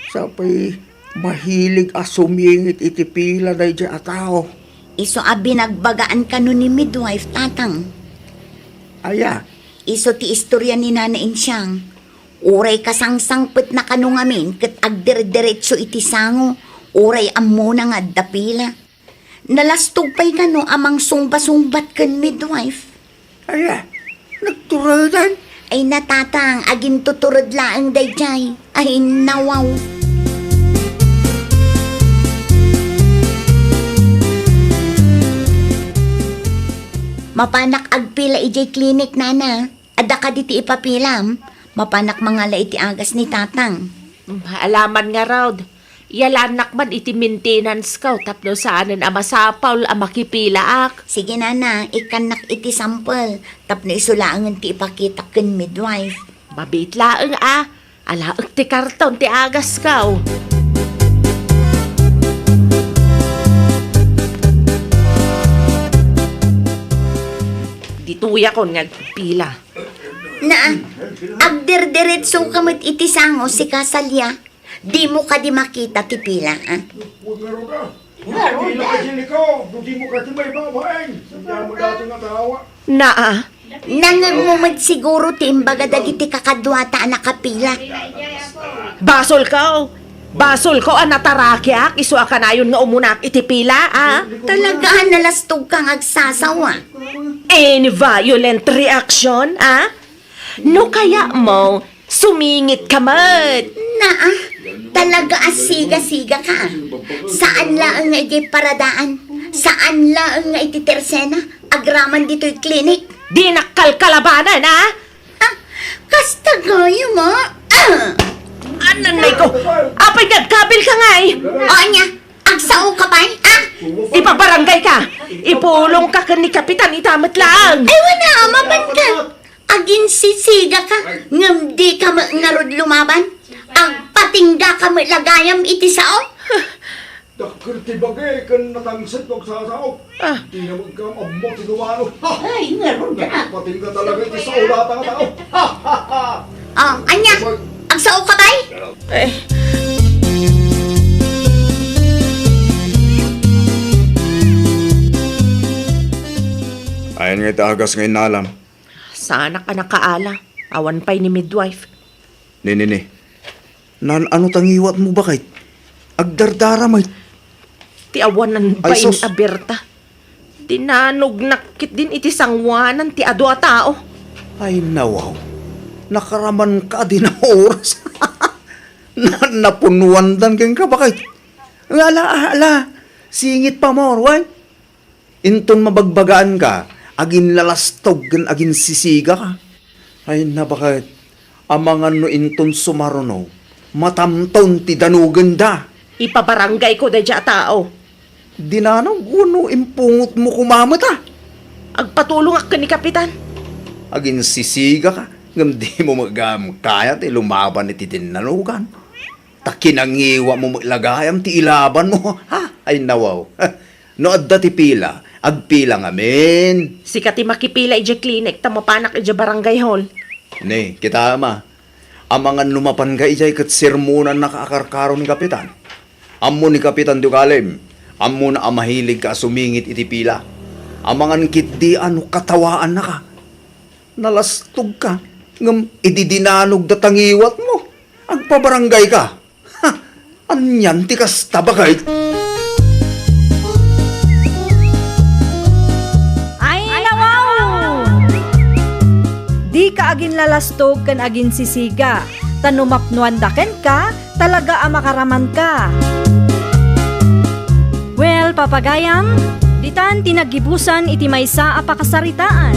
Sapay mahilig asumingit iti pila na di atao. Iso binagbagaan ka no ni midwife, tatang. Aya, Iso ti istorya ni nanain siyang. Uray kasangsangpet na kano ngamin kat agder-diretso iti sango. Uray ammo na nga dapila. Nalastog pa'y kano amang sumba-sumbat kan midwife. aya, nagturadan. Ay natatang, agin tuturod laang dayjay. Ay nawaw. Mapanak agpila ijay clinic, nana. Ada ka diti ipapilam. Mapanak mga iti agas ni tatang. Alaman nga raw. Yalanak man iti maintenance ka, tapno saanan a masapaw a makipilaak. Sige, nana, ikanak iti sample. Tapno isulaangan ti ipakita ken midwife. Mabit laang alaak ti karton ti agas ka. Dituya kon nga pila. Na, agder-diretso kamit iti sango si kasalya. Di mo ka di makita ti pila, ah? Nangagmumad siguro ti imbaga dagiti kakadwata na kapila. Basol ka. Basol ko natarakyak, iswa ka na yun nga umunak iti pila, Talagaan nalastog kang agsasawa. Any violent reaction, No kaya mo, sumingit ka mat. Na, talaga asiga-siga ka. Saan lang nga iti paradaan? Saan lang nga iti tersena? Agraman dito'y klinik. Di nakalkalabanan, Kasta gayo mo. Ananay ko, apay nagkabil ka nga O anya, agsao ka ba? Ipabarangay ka. Ipulong ka ni Kapitan itamat lang. Ay, wala, maman ka. Agin sisiga ka, ngam di ka ngarod lumaban. Ang patingga ka lagayam iti sao. Dakar ti bagay kan natangsit og sasaw. Di na magkamabot ti duwano. Ay, ngarod ka. Pating ka talaga ti sao lata nga tao. Oh, anya, agsao ka ba? Ayan nga itagas ngayon nalam. Sana ka nakaala. Awan pa'y ni midwife. Ni. Ano tangiwat mo ba kay? Agdardara may. Ti awanan Ay, pa'y sus. ni Aberta. Dinanog nakit din iti sangwanan ti adu a tao. Ay nawaw, nakaraman ka din ang oras. Napunuan dan keng ka bakit? Ala, singit pa mo, why? Inton mabagbagaan ka, agin lalastog gan agin sisiga ka. Ay na bakit? Amangan no inton sumaruno, matamton ti danugan da. Ipabarangay ko da dya tao. Dinanong uno impungot mo kumamata. Agpatulong ak ni Kapitan. Agin sisiga ka, ngam di mo kaya ti lumaban iti tinanugan. Takinangiwa mo maglagayam ti ilaban mo, ha? Ay nawaw. No adda ti pila, agpila ngamin. Sikat ti makipila iti klinik, tamapanak iti barangay hall. Ne, kita ama. Amangan lumapan ka ijay kat sirmunan nakaakarkaro ni Kapitan. Amo ni Kapitan Dugalim, amo na amahilig ka sumingit iti pila. Amangan kit di ano katawaan na ka. Nalastog ka, ngam ididinanog datangiwat mo. Agpabarangay ka. Ha, anyan ti kasta bakay. Ay, nawaw! Di ka agin lalastog kan agin sisiga. Tanumapnuan daken ka, talaga amakaraman ka. Well, papagayam, ditan tinagibusan iti maysa a pakasaritaan.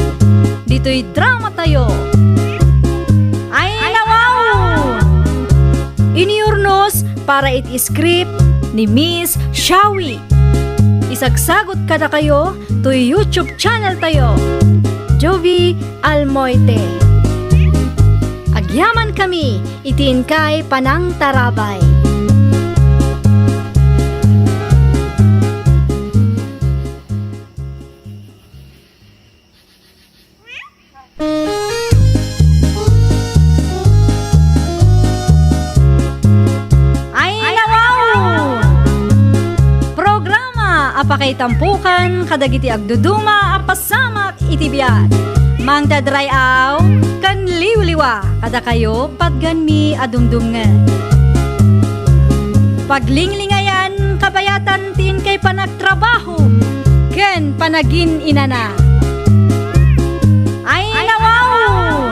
Dito'y drama tayo. Ay, nawaw! Iniurnos para iti script ni Miss Shawi. Isagsagot kada kayo to YouTube channel tayo. Jovi Almoite. Agyaman kami, itiin kay Panang Tarabay. Ay, nawaw! Programa apakay tampukan kadagiti agduduma apasamak itibiyat. Mang dadray aw kan liwliwa kada kayo padganmi adumdumngan. Paglinglingayan kabayatan tin kay panagtrabaho ken panagin inana. Ay, nawaw!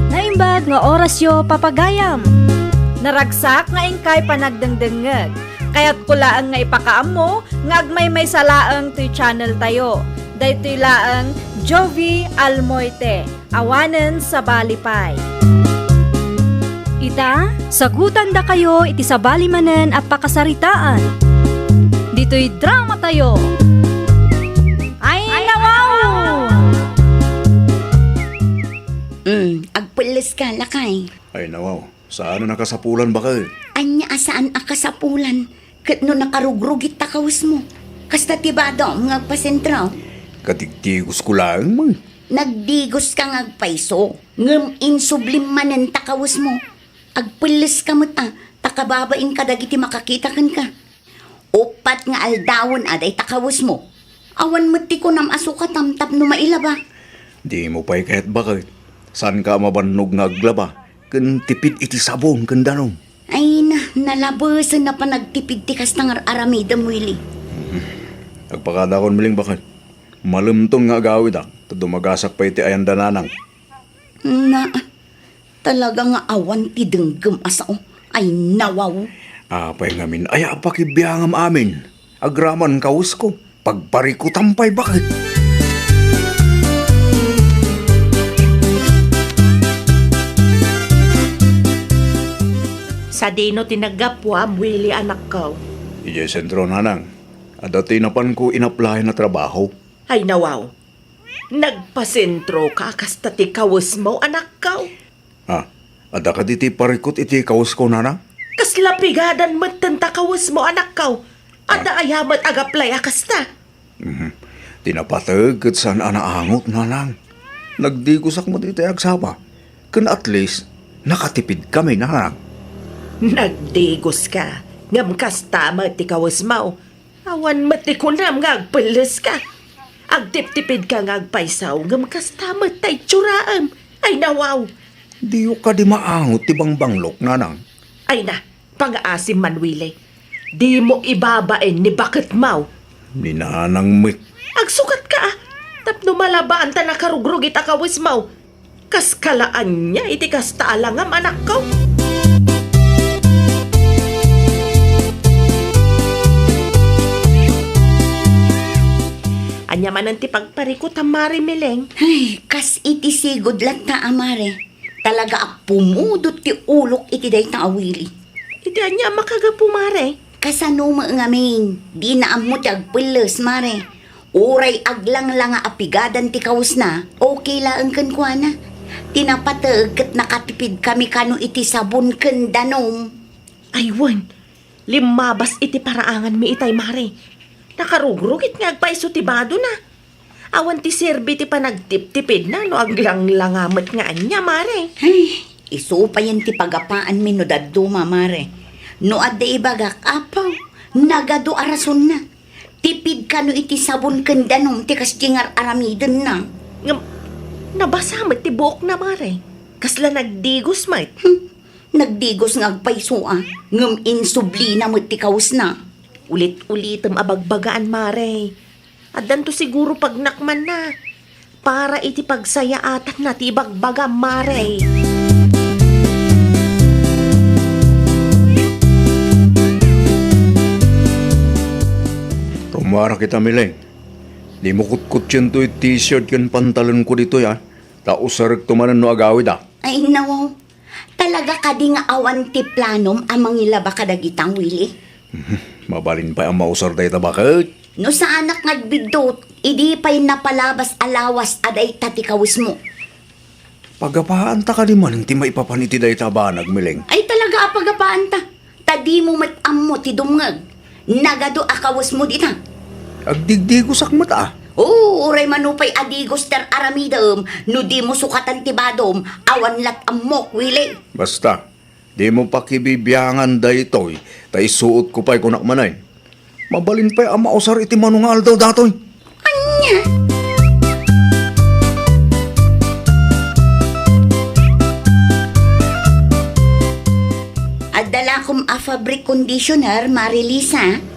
Naimbag nga orasyo papagayam. Naragsak nga ingkay panagdengdengeg. Kaya't kulaang nga ipakaam mo, nga agmay may salaang to'y channel tayo. Daytoy laang Jovi Almoite, awanen sa Balipay. Ita, sagutan da kayo iti sa balimanen at pakasaritaan. Dito'y drama tayo. Ay, nawaw! Agpulis ka, lakay. Ay nawaw, saan na nakasapulan ba kayo? Anya asaan akasapulan? Kat no nakarugrugit takawas mo. Kasta tibado mga pasentraw. Katigtigos ko lang, man. Nagdigos ka ngagpaiso. Ngem insublim manen takawas mo. Agpulis ka mo ta. Takababain ka dagiti makakita kan ka. Upat nga aldawon aday takawas mo. Awan mo ti ko nam asuka tamtap no mailaba. Di mo pa'y kahit bakit. Saan ka mabanog naglaba? Kan tipid iti sabon, kan danong. Ay na, nalabasan na pa nagtipid tikas ng aramida mo ili. Agpakada kon miling bakit. Malumtong nga agawid ang. Dumagasak pa iti ayan dananang. Na, talaga nga awan ti denggem asao. Ay nawaw. Apay ngamin, ay apakibiyangam amin. Agraman kaus ko. Pagpari ko tampay bakit. Sa dino tinagapwa, Willie anak ko. Ije sentro nanang. Adati napan ko inaplay na trabaho. Ay nawaw. Nagpasentro ka kasta ti kawas mo anak ko. Ada ka diti parikot iti kaus ko nanang? Kasla pigadan mo tanta kawas mo anak ko. Ada ayamat agaplay akasta. Tinapatag kat saan anaangot nanang. Nagdigusak mo diti agsaba. Kan at least, nakatipid kami nanang. Nagdigos ka. Ngam kasta ti kawas mo. Awan mati ko nam ngagpalas ka. Agtip-tipid ka ngagpaisaw. Ngam kasta tay tsuraam. Ay nawaw. Di ka di maangot ti bangbanglok nanang. Ay na, pag-aasim man, Willie. Di mo ibabain ni bakit mau. Ni Nanang Mik. Agsukat ka ah. Tapno malabaan ta nakarugrug itakawis mau. Kas kalaan niya iti kas taalangam anak ko. Anya man ang ti pagparikot ang Mari Mileng. Ay, kas iti sigod lang ta amare. Talaga ak pumudot ti ulok iti day ta awili. Iti anya makagapu Mare. Kasano ngamin, di na ammo ti agpulos, mare. Uray aglang lang nga apigadan ti kaus na, okay lang kan kwa na. Tinapatag kat nakatipid kami kano iti sabon ken danom. Aywan, limabas iti paraangan mi itay Mare. Nakarugrugit nga agpaiso ti bado na. Awan ti serbi ti panagtip-tipid na no aglang langamot nga anya Mare. Ay, iso pa yan ti pagapaan mi no daduma, mare. No adda ibagak apaw, nagado arason na. Tipid kano iti sabon ken danom ti kas tingar aramiden na. Ngam, nabasamit ti buok na Mare. Kasla nagdigos mait. Nagdigos nga agpaiso ngem insubli na met ti kaus na. Ulit-ulitem abagbagaan Mare. Addan to siguro pagnakman na. Para iti pagsaya atat na ti bagbaga Mare. Rumara kita, Mileng. Di mo kutkut yun to t-shirt kan pantalon ko dito ya. Tausarag tumanan no agawid Ay nawaw, talaga ka di nga awan ti planom amang ilaba kadagitang Willie. Mabalin pa ang mausar dahi ta bakit? No sa anak nagbidot, idi pa'y napalabas alawas aday tatikawis mo. Pagapaan ta ka di man, ti maipapaniti dahi ta banag, Mileng. Ay talaga apagapaan ta. Tadi mo matam mo ti dumngag. Nagado akawas mo dita. Agdigdigos akmat Oo, uray manupay adigos ter aramidam. No di mo sukatan ti badom, awan lat amok, Willie. Basta, di mo pakibibiyangan dahi to'y, tay suot ko pa'y kunak manay. Mabalin pa'y ang mausar iti manungal daw datoy. Anya? Adala kong a fabric conditioner, Marilisa.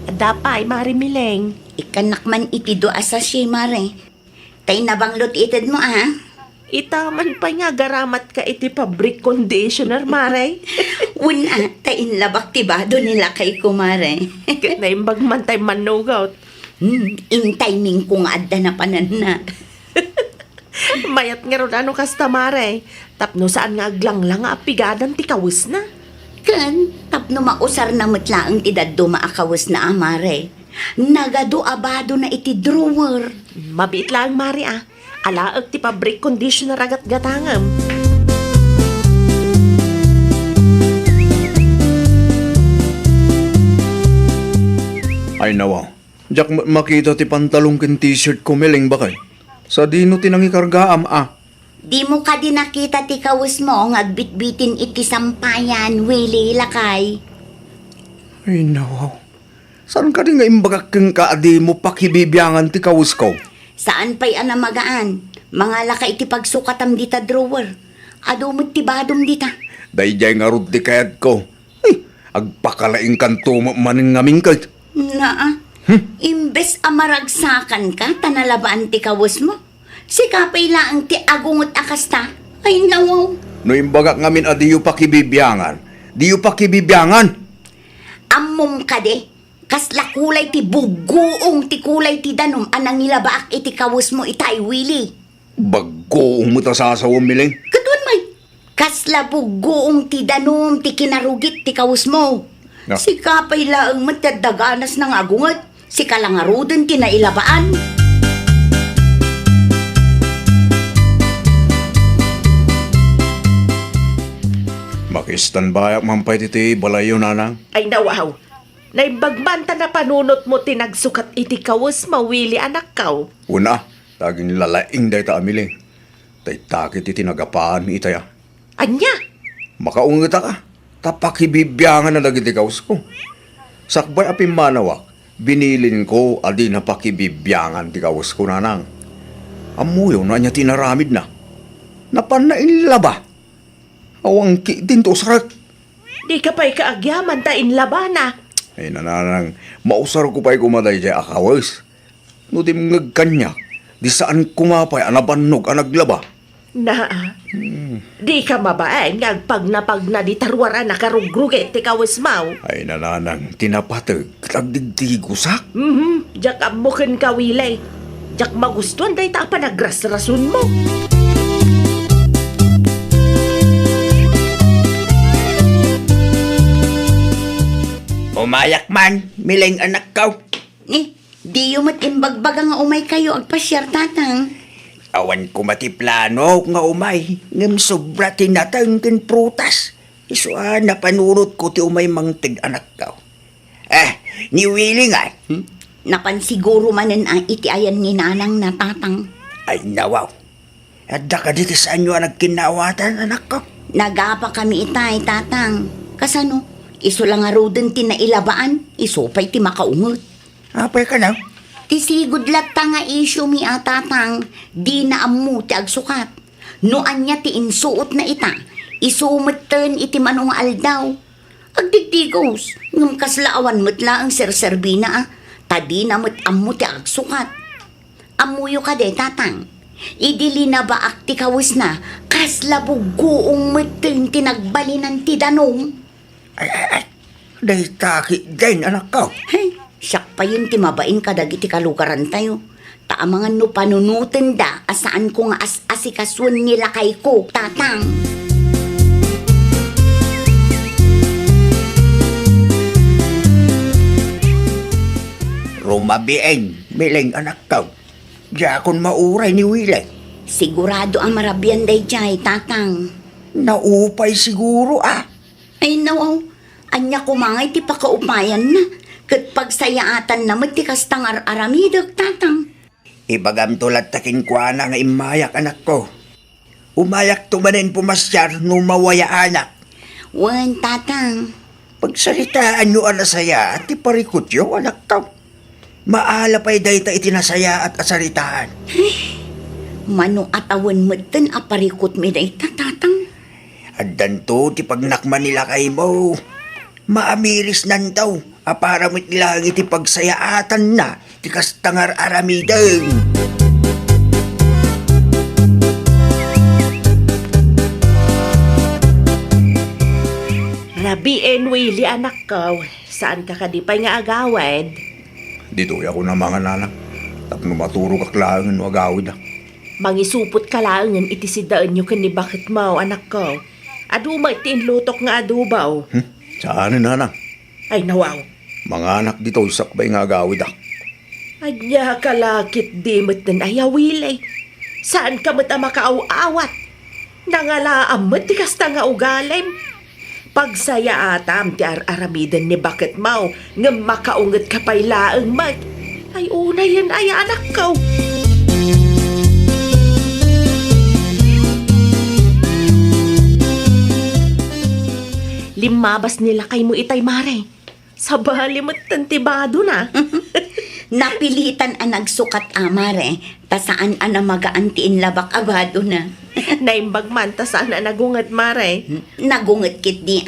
Dapay Mari Mileng. Ikanak man itido asa siya, Mare. Tay nabanglot ited mo, Itaman pa nga garamat ka iti fabric conditioner Mare. Una, tayin labak tibado nila kay kumare. Naimbag man tayo manugaw. In timing ko nga adda na panan na. Mayat nga ron ano kasta Mare. Tapno saan nga aglang-lang nga apigadan ti kawis na. Kan, tapno mausar na matlaang tidaddo maakawas na amare. Nagado abado na iti drawer. Mabit lang Mare Alaag ti fabric conditioner agat gatangam. Ay nawa, jak makita ti pantalong ken t-shirt ko, Mileng bakay. Sa dino tinangikargaam Di mo ka din nakita ti kawis mo ngagbitbitin iti sampayan, Willie Lakay. Ay nawa, saan ka din nga imbagak keng kaadi mo pakibibiyangan ti kawis ko? Saan pa'y anamagaan? Mga lakay iti pagsukatam dita drawer. Adumot ti badom dita. Dayjay nga rod ti kayat ko. Ay, agpakalaing kanto maning ngaming ka. Naa, imbes amaragsakan ka, tanalabaan ti kawis mo. Si kapay laang ti agungot akasta. Ay nawaw. No imbagak ngamin adiyo pakibibiyangan. Diyo pakibibiyangan. Ammom ka de. Kasla kulay ti bugoong ti kulay ti danom anang nilabaak iti kawis mo itay, Willie. Bago umuta sa asawang, Mileng. Katun may. Kasla bugoong ti danom ti kinarugit ti kawis mo. No. Si kapay laang matadaganas ng agungot. Si kalangaruden ti nailabaan. Makistan ba mampay titi balayo nanang? Ay nawaw. Naibagbanta na panunot mo tinagsukat iti kawis mawili anak kaw. Una, taging lalaing day ta Mileng. Tay takit iti nagapaan itaya. Anya? Makaungita ka. Tapakibibiyangan na dagiti kaus ko. Sakbay apim manawak, binilin ko adi na pakibibiyangan ti kaus ko nanang. Amuyo na niya tinaramid na. Napanain laba. Awang ki din to sarak. Di ka pa'y kaagyaman ta inlabana. Ay nananang, mausar ko pa'y kumaday jay akawis. No di mngag kanya, di saan kumapay anabannog anaglaba. Na, di ka mabaen ngag pag na di tarwara na karugruget ti kawismaw. Ay nananang, tinapatag, tagdigdigusak. Jak amukin ka wilay. Jak magustuhan day ta pa nagrasrasun mo. Umayak man, miling anak ko. Di yumat imbagbaga nga umay kayo agpasyar tatang. Awan ko matiplano nga umay. Ngam sobra tinatang kin prutas. Iso napanurot ko ti umay mangtig anak ko. Ni Willie nga. Napansiguro manen ang iti ayan ni nanang na tatang. Ay nawaw. At ka dito saan nyo nagkinawatan anak ko. Nagapa kami itay tatang. Kasano? Iso lang nga rodin ti nailabaan. Iso pa'y ti makaungot. Apay ka na? Ti sigud latta nga isyo mi tatang. Di na amu ti agsukat. Noan niya ti insuot na ita. Isumatan iti manong aldaw. Agdigdigos. Ngam kaslaawan matla ang serserbina Tadi na amu ti agsukat. Amuyo ka de tatang. Idili na ba ak ti kawis na kaslabog guong matan tinagbalinan ti danong. Ay. Day taki din anak ko. Hey, siyak pa yun ti mabain kadag iti kalugaran tayo. Taamangan no panunutin da asaan ko nga asikaswan nila kay ko, tatang. Rumabieng, miling anak ko. Diya akong mauray ni Willie. Sigurado ang marabyan day jay, tatang. Naupay siguro Ay nawaw, anya kumangay ti pakaupayan na. Kat pagsayaatan na matikas tangar aramidag, tatang. Ibagam tulad takin kwa na nga imayak anak ko. Umayak tumanin pumasyar no mawaya anak. Wan, tatang. Pagsalitaan nyo anasaya at iparikot yo anak ko. Maala pa'y dayta itinasaya at asalitaan. Mano atawan matan aparikot mi day tatang. At danto ti pagnakman nila kay mo. Maamiris nan daw. Aparamit nila ang iti pagsayaatan na. Ti kastangar aramideng. Rabi and Willie anak ko. Saan ka kadipay nga agawad? Dito ako na mga nanak. Tapno maturo kaklangan no agawid Mangisupot ka langan iti sidaan nyo kani bakit mo anak ko. Aduma iti inlutok nga adubaw. Saan nanang? Ay nawaw. Mga anak dito isakbay nga agawid Anya kalakit di mo't nan ayawilay. Saan ka mo't makaaw-awat? Nangalaam mo't ti kasta nga ugalim. Pagsaya atam ti aramidan ni bakit mau nga makaungat ka pa'y laang mat. Ay una yan ay anak ko. Limabas nila kay mo itay mare. Sa bali mo't tantibado na. Napilitan ang nagsukat amare, ta saan ang magaantiin labak abado na. Naimbag man ta sana nagungat mare. Nagunget kit di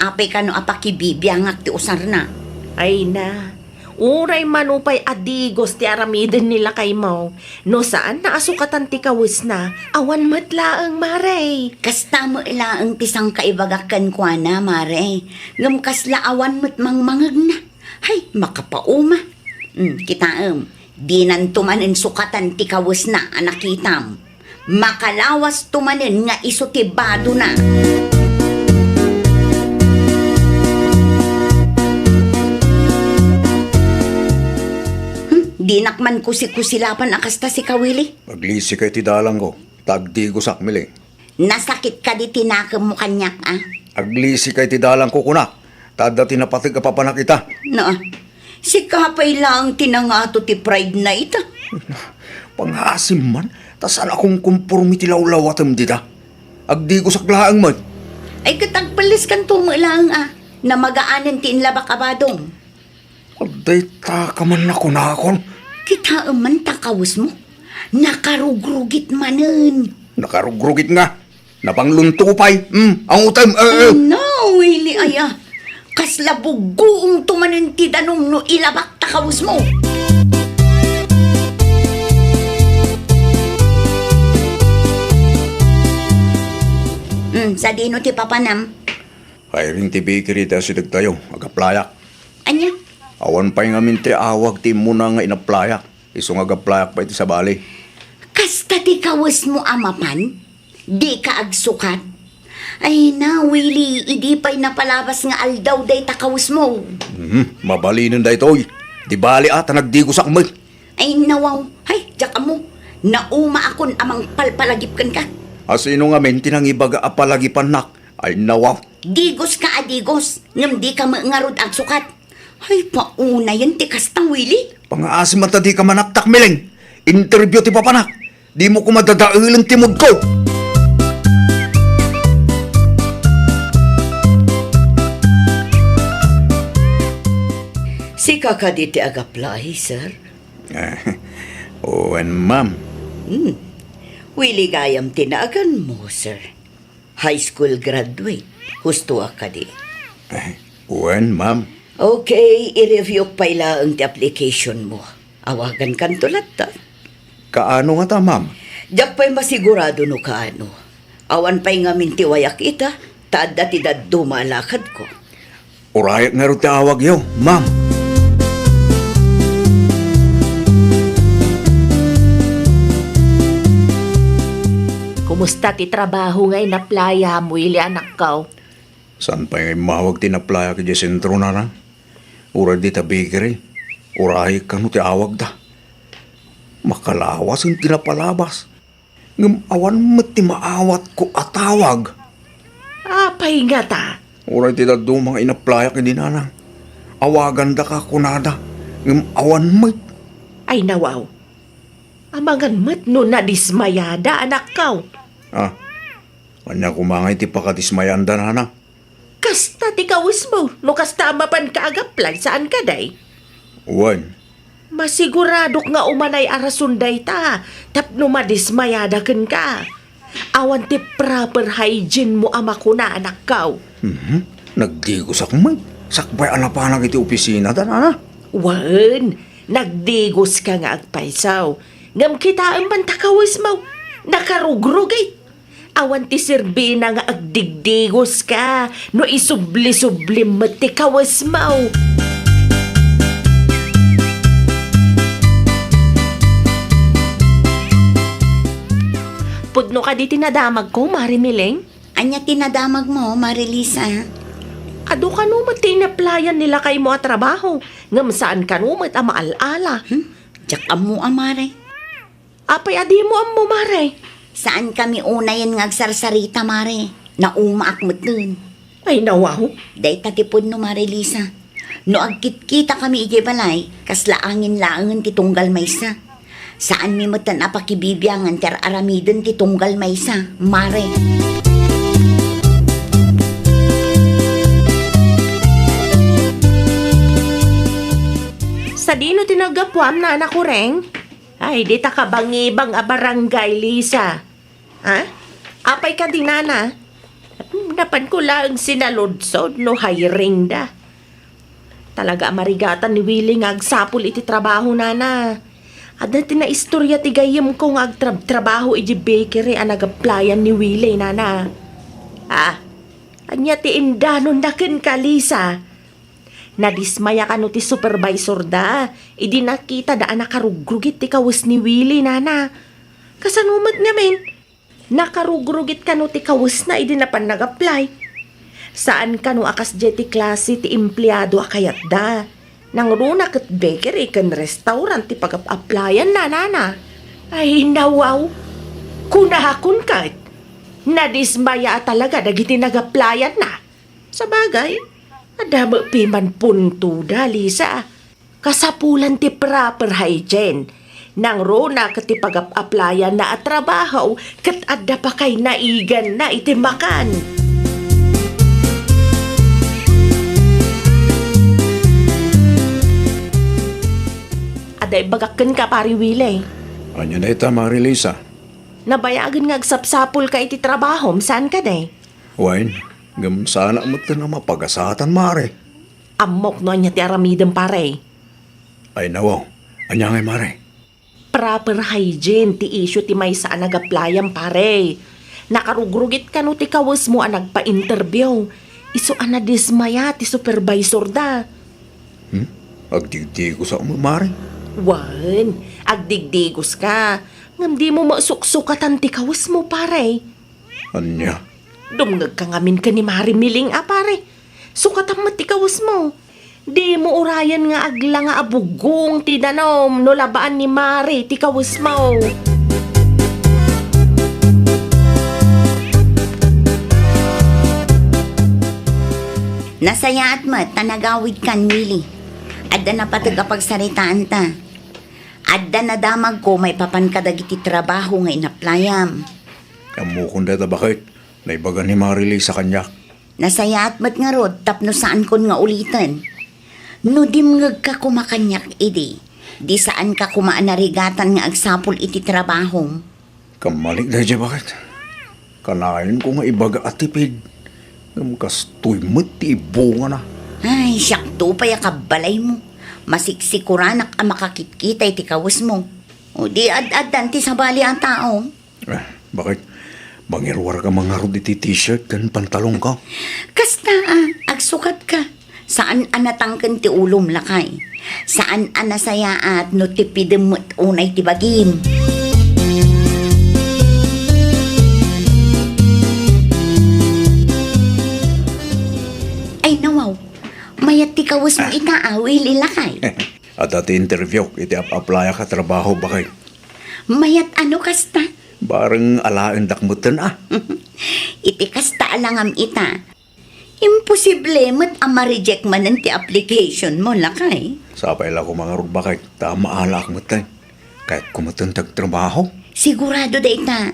apay ka no apakibibiyangak ti usar na. Ay na, uray manupay adigos ti aramidan nila kay mo. No saan naasukatan ti kawis na, awan matlaang mare. Kasta mo ilaang tisang kaibagakan kwa na mare. Ngam kasla awan mo't mangmangag na. Hay, makapauma. Kitaam, di nan tumanin sukatan ti kawis na anakitam. Makalawas tumanin nga isutibado na. Di nakman kusilapan akasta si Kawili. Paglisi kay ti dalang ko. Tagdigosak miling. Nasakit ka di tinakam mo kanyak Aglisi kay ti dalang ko kunak. Tada tinapatig ka pa panakita. No, si Kapay lang tinangato ti pride na ita. Panghasim man. Tasan akong kumpurmi ti lawlawatam dita. Agdigosak laang man. Ay katagpalis kan tumalang na magaanan ti inlabak abadong. Aday taka man na kunakon. Kita man takawis mo. Nakarugrugit manen. Nakarugrugit nga. Napanglunto pay. Ang utam. No, Willie aya. Kasla bugoong tumanin ti danom no ilabak takawus mo. Sa dino ti papanam. Ay ring ti bakery tayo si tayo, agaplayak. Anya? Awan pa yung amin ti awag ti muna nga inaplayak. Isong agaplayak pa iti sa bali. Kasta ti kawus mo amapan? Di ka agsukat? Ay na, Willie, idi pa'y napalabas nga aldaw day takawus mo. Mabalinan da ito, oy. Di bali ata nagdigos akmay. Ay nawaw, hay, jaka mo. Nauma akon amang palpalagip kan ka. Asino nga men tinangibaga apalagipan nak. Ay nawaw. Digos ka adigos, ngam di ka maangarod ag sukat. Ay, pauna yan ti kastang Willie. Pangaasim at di ka manaktak mileng. Interview ti papanak. Di mo ko madadailan timod ko. Si kakaditi ag-apply, sir. Owen, ma'am. Willie gayam tinaagan mo, sir. High school graduate. Husto ka di. Owen, ma'am. Okay, i-review pa ang ti application mo. Awagan kan tulat ta. Kaano nga ta, ma'am? Diyak pa'y masigurado no kaano. Awan pa'y nga mintiwayak ita. Taad dati daddo malakad ko. Urayat nga rin ti awag yo, ma'am. Kumusta ti trabaho ngay na playa mo, ili anak ko? Saan pa yung mawag tinaplaya ka di sentro na na? Ura di ta bakery. Urahay ka no ti awag da. Makalawas ang tinapalabas. Ngam awan mo ti maawat ko atawag. Apay nga ta. Ura ti daddo mga inaplaya ka di nanang. Awagan da ka kunada. Ngam awan mo. Ay nawaw. Amangan mat no nadismayada, anak ko. Kanya kumangay ti pakatismayanda na na. Kasta ti kawis mo, no kasta mapan ka agaplay, saan ka day? Uwan. Masiguradok nga umanay arasunday ta, tapno madismayada ken ka. Awan ti proper hygiene mo ama ko na, anak ko. Nagdigos ako man. Sakbay anapanag iti opisina da na. Wan, nagdigos ka nga agpaisaw. Ngam kita ang mantakawis mo, nakarugrugay. Awan ti sirbina nga agdigdigos ka, no isubli-subli mati kawas mo. Pudno ka di tinadamag ko, Marimileng? Anya tinadamag mo, Marilisa? Ado ka numat tinaplayan nila kay mo at trabaho. Ngam saan ka numat ang maalala? Diyak mo, amare. Apay adi mo ang mumare. Saan kami unayan nga agsarsarita, mare? Nauma akmat nun. Ay nawaw. Day tatipod no, Marilisa. No agkit-kita kami igibalay, kaslaangin laangan ti tunggal maysa. Saan mi matan apakibibiyangan ter aramiden ti tunggal maysa, mare. Sa dino tinagapuam na anak ko, Reng? Ay, di ta ka bangibang a barangay, Lisa. Ha? Apay ka din, nana. Napan ko lang sinalodsod no hiring da. Talaga marigatan ni Willie nga agsapol iti trabaho, nana. Ada tinaistorya ti gayem ko nga agtrabaho iti bakery ang nag-applyan ni Willie, nana. Anya ti indanon na ken ka, Lisa. Nadismaya ka no ti supervisor da. Idi nakita da nakarugrugit ti kawis ni Willie, nana. Kasanumat nga men. Nakarugrugit ka no ti kawis na idi na pan nag-apply. Saan ka no akas jeti klase ti empleyado akayat da. Nang runa kat bakery kan restaurant ti pag-applyan na, nana. Ay nawaw. Kunahakon kat. Nadismaya talaga dagiti nag-applyan na. Sa bagay, adama piman punto da, Lisa. Kasapulan ti proper hygiene. Nang rona kati pag-applyan na at trabaho, kat adda pa kay naigan na itimakan. Aday bagakan ka, pari Willie. Anya na ita, Marilisa. Nabayagan nga agsapsapol ka iti trabaho, saan ka day? Wine, Ngam sana mo na mapagasatan, Mare. Amok no anya ti aramidan pare. Ay nawaw, anya ngay, Mare. Proper hygiene ti issue ti may saan nagaplayam pare. Nakarugrugit ka no ti kawas mo ang nagpa-interview. Iso ana dismaya ti supervisor da. Agdigdi ko sa Mare. Wan, agdigdigos ka. Ngam di mo masuksukatan ti kawas mo pare. Anya? Dumngag ka ngamin ka ni Mari Miling pare. Sukatan mo ti kawas mo. Di mo urayan nga agla nga abugong ti danom no labaan ni Mari ti kawas mo. Nasayaat mo, tanagawid kan, Willie. Adda na patagapagsaritaan ta. Adda na damag ko may papan kadagiti trabaho nga inaplayam. Kamu kung data bakit? Naibagan ni Marily sa kanya. Nasayaat mo't nga rod, tapno saan kon nga ulitan. No dimngag ka kumakanyak, idi. Di saan ka kumaanarigatan nga agsapol iti trabaho. Kamalik na dyan bakit? Kanain ko nga ibaga at tipid. Kastoy mo ti ibunga na. Ay, siyak to pa yakabalay mo. Masiksikuran ang makakitkita iti kawas mo. O di ad-adan ti sabali ang tao. Bakit? Bangirwar ka mga rod iti t-shirt kan pantalong ka. Kasta agsukat ka. Saan anatangken ti ulom lakay? Saan anasayaat no tipidem mo't unay ti bagim? Ay nawaw, mayat ti kawas mo itaawil ilakay. At ati interview, iti ap-apply ka trabaho bakit? Mayat ano kasta? Barang alaan dakmutan Iti kasta alangam ita. Imposible mo't ama-reject man ti application mo lakay. Sapay lang ko mga rod bakit? Tama ala akmutan. Kahit kumatan tagtrabaho. Sigurado da ita.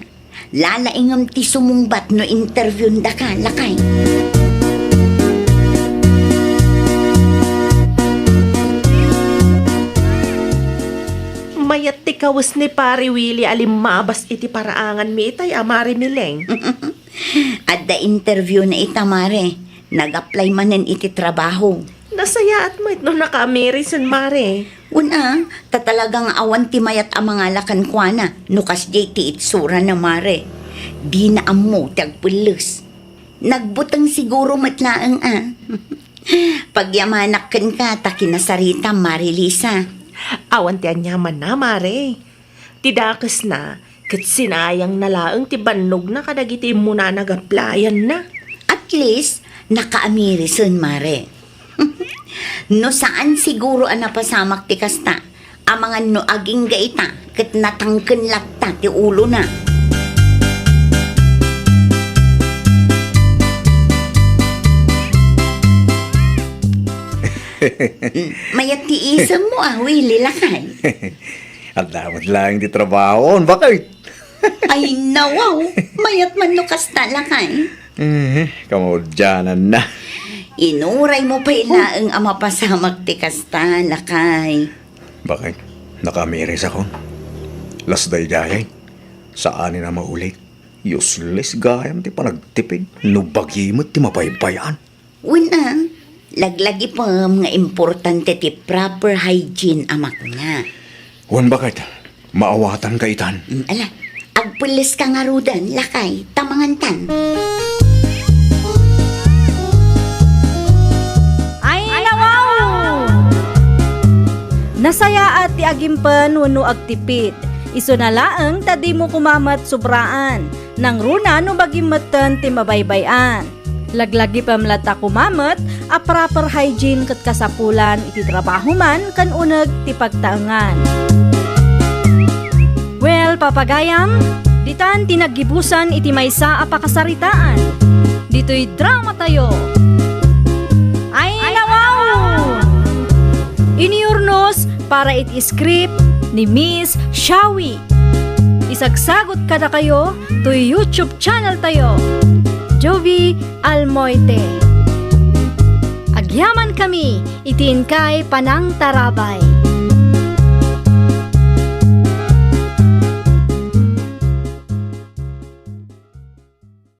Lalaingam ti sumungbat no interview da ka lakay. Mayat ti kawas ni Pare Willie alimabas iti paraangan mi itay Mari Mileng. At da interview na ita, Mare. Nag-apply manen iti trabaho. Nasayaat mo ito naka-Amerisan Mare. Una, tatalagang awan ti mayat ang mga lakan kwa na. Nukas jay ti itsura na, Mare. Di na amo tagpulos. Nagbutang siguro matlaang Pagyamanak kan ka, takinasarita, Mari Lisa. Awan ti anyaman na Mare. Tidakas na, kat sinayang nalaang ti bannog na kadagiti mo na nag-applyan na. At least, naka-Amerisan, Mare. No saan siguro ang napasamak ti kasta, ang mga no aging gaita, kat natangken lakta ti ulo na. Mayat ti isam mo Willie lakay. At dapat lang di trabaho. Bakit? Ay nawaw, mayat man no kasta lakay. Kamudyanan na. Inuray mo pa ilaang ang mapasamak ti kasta lakay. Bakit? Nakamiris ako. Las day gayay. Saan na maulit? Useless gayam ti panagtipid. Nubagimot ti mapaypayan. Una, laglagi pa nga importante ti proper hygiene amak nga. Wan bakit? Maawatan ka itan. Ala, agpulis ka nga rudan, lakay, tamangantan. Ay, nawaw! Nasaya at ti agimpan wano agtipid. Iso na laang tadi mo kumamat sobraan. Nang runa no bagimatan ti mabaybayan. Laglagi pamlata kumamat, a proper hygiene kat kasapulan iti trabaho man kan uneg ti pagtaengan. Well, papagayam, ditan tinaggibusan iti maysa a pakasaritaan. Dito'y drama tayo. Ay, nawaw! Iniurnos para iti script ni Miss Shawi. Isagsagot kada kayo to YouTube channel tayo. Jovi Almoite. Agyaman kami, itin kay Panang Tarabay.